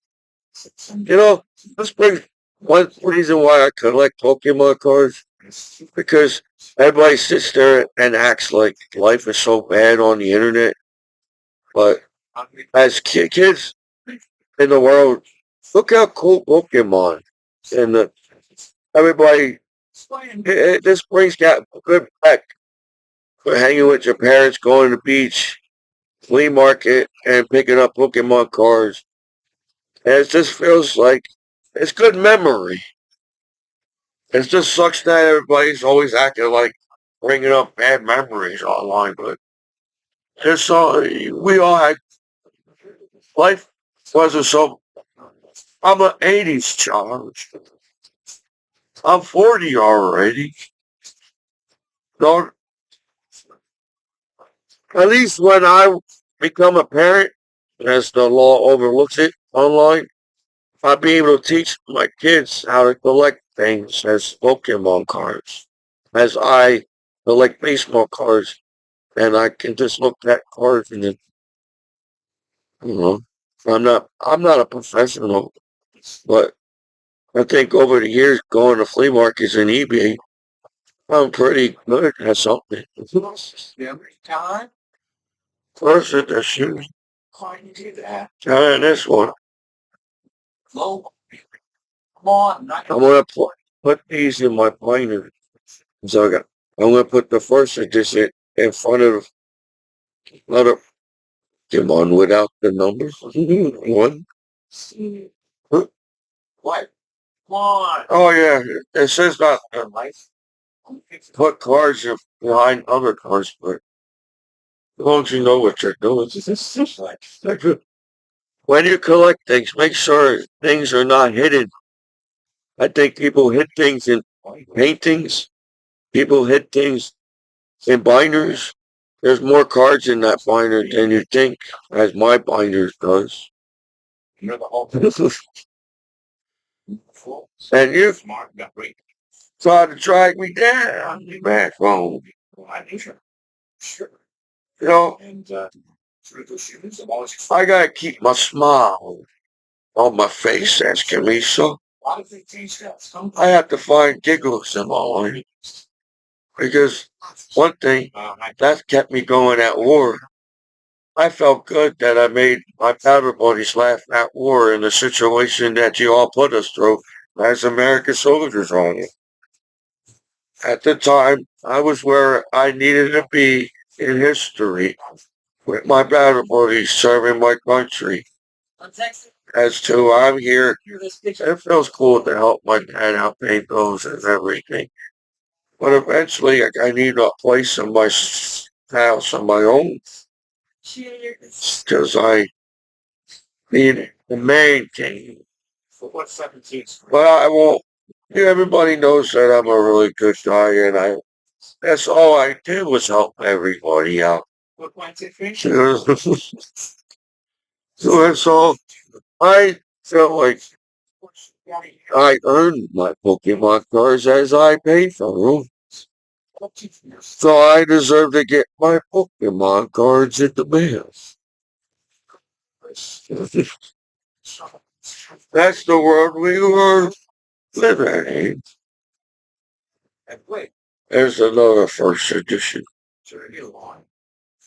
You know, this brings one reason why I collect Pokemon cards because everybody sits there and acts like life is so bad on the internet. But as kids in the world, look how cool Pokemon and everybody. This brings got good back for hanging with your parents, going to the beach, flea market, and picking up Pokemon cards. And it just feels like it's good memory. It just sucks that everybody's always acting like bringing up bad memories online, but it's all we all had. Life wasn't so. I'm an '80s child. I'm 40 already. So at least when I become a parent, as the law overlooks it online, I'll be able to teach my kids how to collect things as Pokemon cards, as I collect baseball cards, and I can just look at cards and then, you know, I'm not a professional, but I think over the years going to flea markets and eBay, I'm pretty good at something. First edition, and this one, I'm gonna put these in my binder. So I'm gonna put the first edition in front of another Pokemon without the numbers. One. Huh? What? Oh yeah, it says not put cards behind other cards, but as long as you know what you're doing. When you collect things, make sure things are not hidden. I think people hid things in paintings. People hid things in binders. There's more cards in that binder than you think, as my binder does. And you try to drag me down back home. You know, I gotta keep my smile on my face, says Commiso. I have to find giggles in my life. Because one thing that kept me going at war, I felt good that I made my powder buddies laugh at war in the situation that you all put us through as American soldiers on it. At the time, I was where I needed to be in history with my battle buddies serving my country. As to I'm here, it feels cool to help my dad out pay bills and everything. But eventually, I need a place in my house on my own because I need the main thing. But I won't. Yeah, everybody knows that I'm a really good guy, and that's all I did was help everybody out. So that's all. I felt like I earned my Pokemon cards as I paid for them. So I deserve to get my Pokemon cards in the mail. That's the world we were living in. There's another first edition.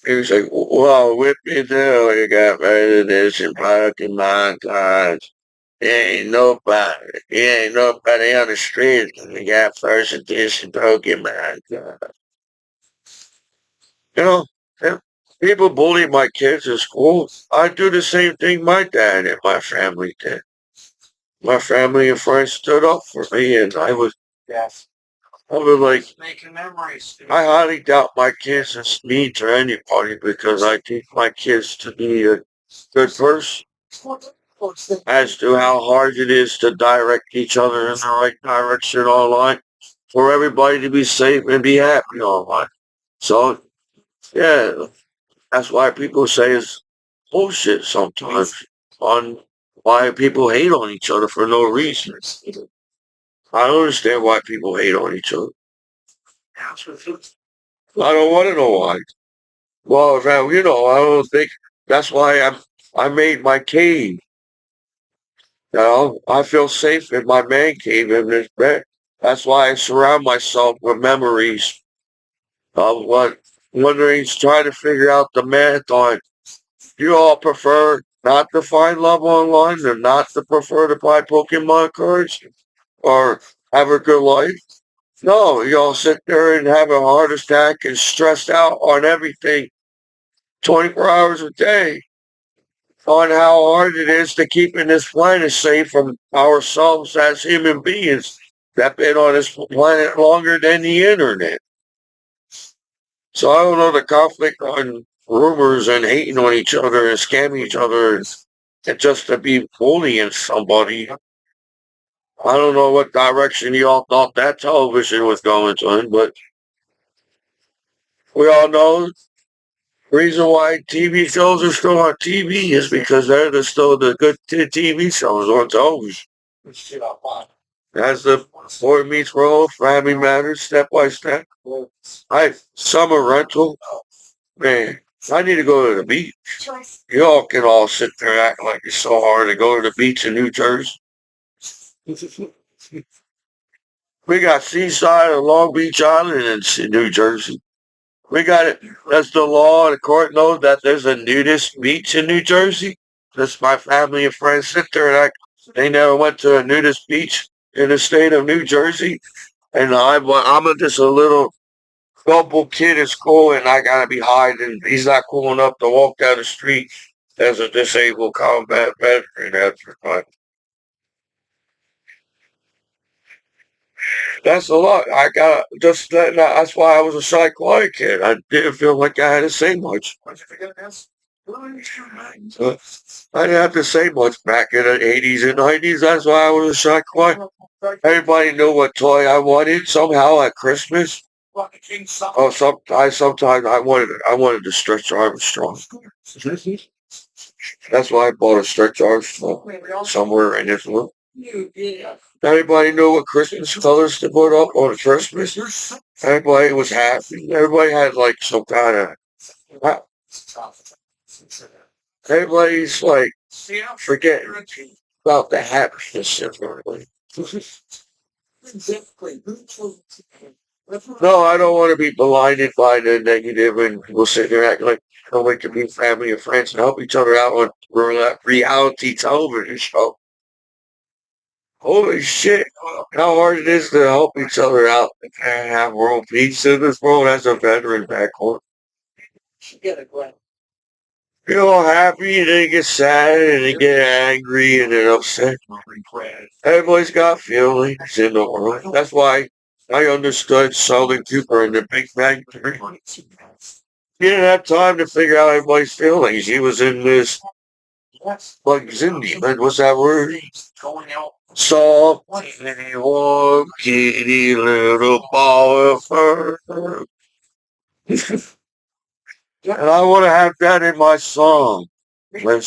He was like, well, whip me down. You got better this and Pokemon cards. He ain't nobody on the street. We got first edition Pokemon cards. You know, if people bully my kids in school, I do the same thing my dad and my family did. My family and friends stood up for me, and I was like, I highly doubt my kids is mean to anybody because I teach my kids to be a good person. As to how hard it is to direct each other in the right direction online for everybody to be safe and be happy online. So, yeah, that's why people say it's bullshit sometimes on why people hate on each other for no reason. I don't understand why people hate on each other. I don't want to know why. Well, I don't think that's why I made my cave. I feel safe in my man cave in this bed. That's why I surround myself with memories of what wondering, trying to figure out the math on. You all prefer not to find love online and not to prefer to buy Pokemon cards or have a good life? No, you all sit there and have a heart attack and stressed out on everything 24 hours a day on how hard it is to keeping this planet safe from ourselves as human beings that been on this planet longer than the internet. So I don't know the conflict on rumors and hating on each other and scamming each other and just to be bullying somebody. I don't know what direction y'all thought that television was going to, but we all know the reason why TV shows are still on TV is because still the good TV shows on television. As the Boy Meets World, Family Matters, Step by Step. Summer Rental. Man, I need to go to the beach. Y'all can all sit there acting like it's so hard to go to the beach in New Jersey. We got Seaside and Long Beach Island in New Jersey. We got it. That's the law. The court knows that there's a nudist beach in New Jersey. That's my family and friends sit there and act. They never went to a nudist beach in the state of New Jersey. And just a little gullible kid in school, and I gotta be hiding. He's not cool enough to walk down the street as a disabled combat veteran. That's a lot. I got just that. That's why I was a shy, quiet kid. I didn't feel like I had to say much. Uh, I didn't have to say much back in the 80s and 90s. That's why I was a shy, quiet. Everybody knew what toy I wanted somehow at Christmas. Oh, sometimes I wanted to stretch Armstrong. That's why I bought a stretch Armstrong somewhere in this room. Everybody knew what Christmas colors to put up on Christmas. Everybody was happy. Everybody had like some kind of Everybody's like forgetting about the happiness of everybody. No, I don't want to be blinded by the negative and we'll sit there acting like nobody can be family and friends and help each other out on reality television show. Holy shit, how hard it is to help each other out and have world peace in this world as a veteran back home. You're all happy and then you get sad and then get angry and then upset. Everybody's got feelings in the world. That's why I understood Sheldon Cooper in the Big Bang Theory. He didn't have time to figure out everybody's feelings. He was in this, like, Zindi, what's that word? Soft, warm, kitty, little ball of fur. And I want to have that in my song. When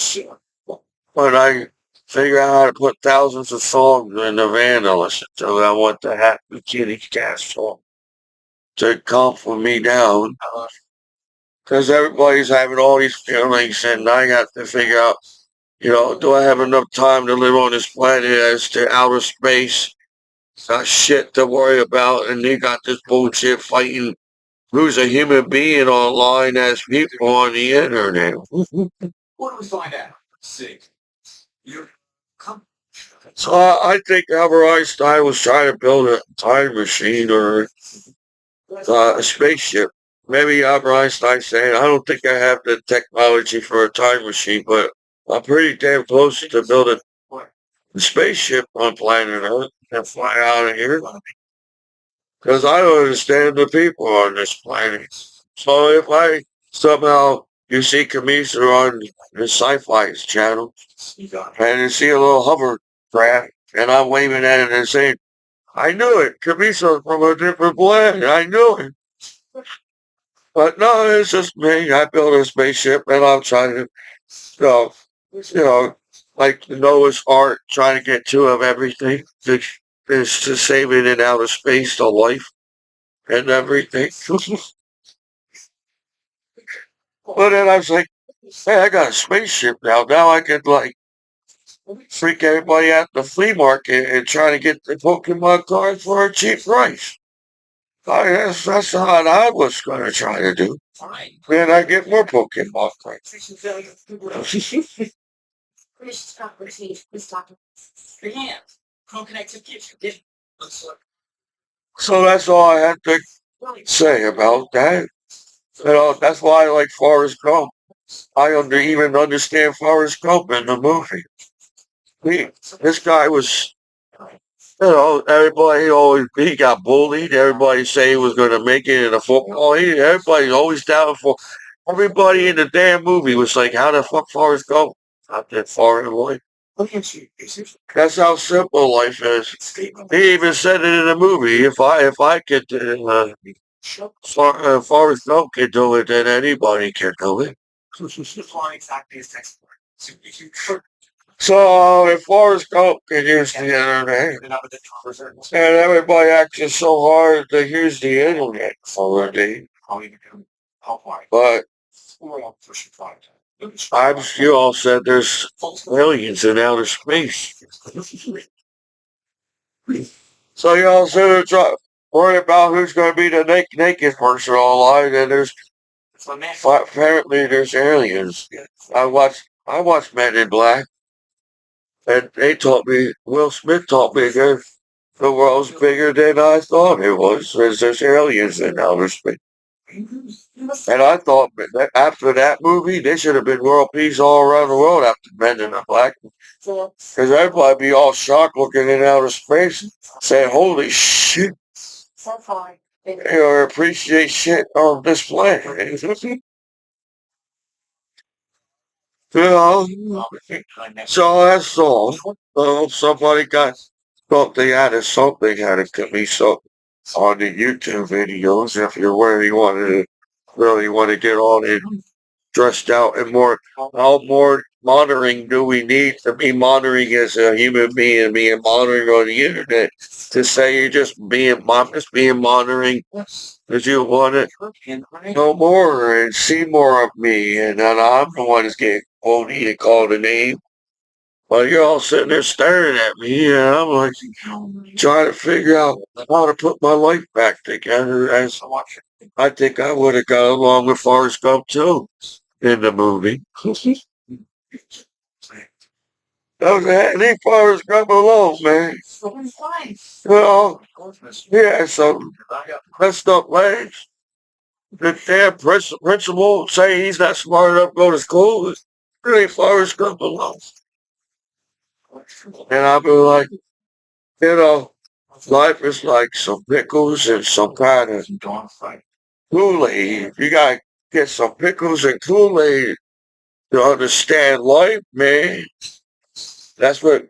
I figure out how to put thousands of songs in the van to listen to, I want the Happy Kitty Cat song to calm me down. Because everybody's having all these feelings, and I got to figure out, do I have enough time to live on this planet as to outer space? Got shit to worry about, and they got this bullshit fighting who's a human being online as people on the internet. What do we find out? Six. You come. So I think Albert Einstein was trying to build a time machine or a spaceship. Maybe Albert Einstein saying, I don't think I have the technology for a time machine, but I'm pretty damn close to building a spaceship on planet Earth and fly out of here. Because I don't understand the people on this planet. So if I somehow, you see Commiso on the Sci-Fi channel, and you see a little hovercraft, and I'm waving at it and saying, I knew it. Commiso's from a different planet. I knew it. But no, it's just me. I built a spaceship, and I'm trying to, you like Noah's Ark, trying to get two of everything. Is to save it in outer space, the life and everything. But then I was like, hey, I got a spaceship now. Now I could like freak everybody out the flea market and try to get the Pokemon cards for a cheap price. That's what I was going to try to do. Then I get more Pokemon cards. So that's all I had to say about that. That's why I like Forrest Gump. I even understand Forrest Gump in the movie. This guy was, everybody always, he got bullied. Everybody say he was going to make it in a football. Everybody's always down for, everybody in the damn movie was like, how the fuck Forrest Gump? Not that far away. That's how simple life is. He even said it in the movie. If I could, Forrest Gump can do it, then anybody can do it. So if Forrest Gump can use the internet, and everybody acting so hard to use the internet already, but you all said there's aliens in outer space. So you all said worry about who's going to be the naked person online, and apparently there's aliens. I watched Men in Black. And they taught me, Will Smith taught me that the world's bigger than I thought it was. There's aliens in outer space. And I thought that after that movie, there should have been world peace all around the world after Men in Black. Because everybody be all shocked looking in outer space, saying, holy shit. Or appreciate shit on this planet. So that's all. Somebody thought they had something had a Commiso on the YouTube videos. If you're where you really want to get on it, dressed out and more monitoring do we need to be monitoring as a human being, being monitored on the internet? To say you're just I'm just being monitoring because you want to know more and see more of me, and then I'm the one that's getting quoted and called a name. While you're all sitting there staring at me, and I'm like trying to figure out how to put my life back together. As I think I would have got along with Forrest Gump too in the movie. That was leave Forrest Gump alone, man. Well, he had some messed up legs. The damn principal say he's not smart enough to go to school. Really, Forrest Gump alone. And I'll be like, you know, life is like some pickles and some kind of Kool-Aid. You gotta get some pickles and Kool-Aid to understand life, man. That's what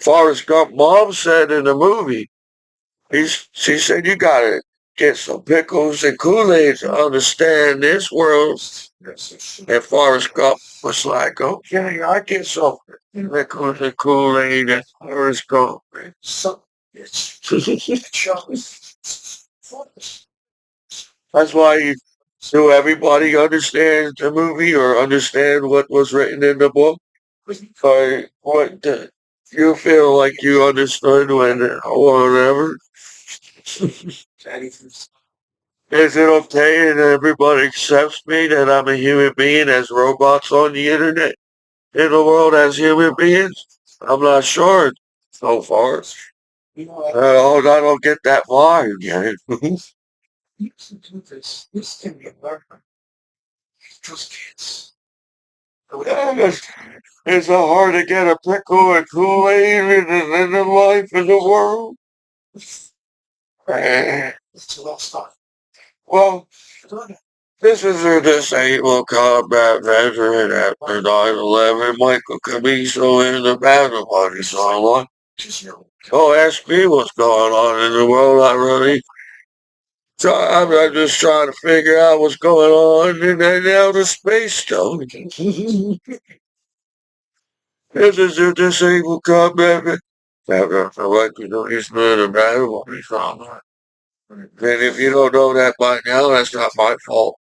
Forrest Gump mom said in the movie. She said you gotta get some pickles and Kool-Aid to understand this world. And Forrest Gump was like, okay, I get some pickles and Kool-Aid and Forrest Gump. That's why do everybody understand the movie or understand what was written in the book? Or what you feel like you understood when whatever? Is it okay and everybody accepts me that I'm a human being as robots on the internet in the world as human beings? I'm not sure so far. I don't get that vibe yet. It's so hard to get a pickle and Kool-Aid in the life in the world. Well, this is a disabled combat veteran after 9/11, Michael Commiso in the battle body song. Don't ask me what's going on in the world, I really. So I'm just trying to figure out what's going on in that outer space, though. This is a disabled combat veteran. I like to know he's been in a battle body song. And if you don't know that by now, that's not my fault.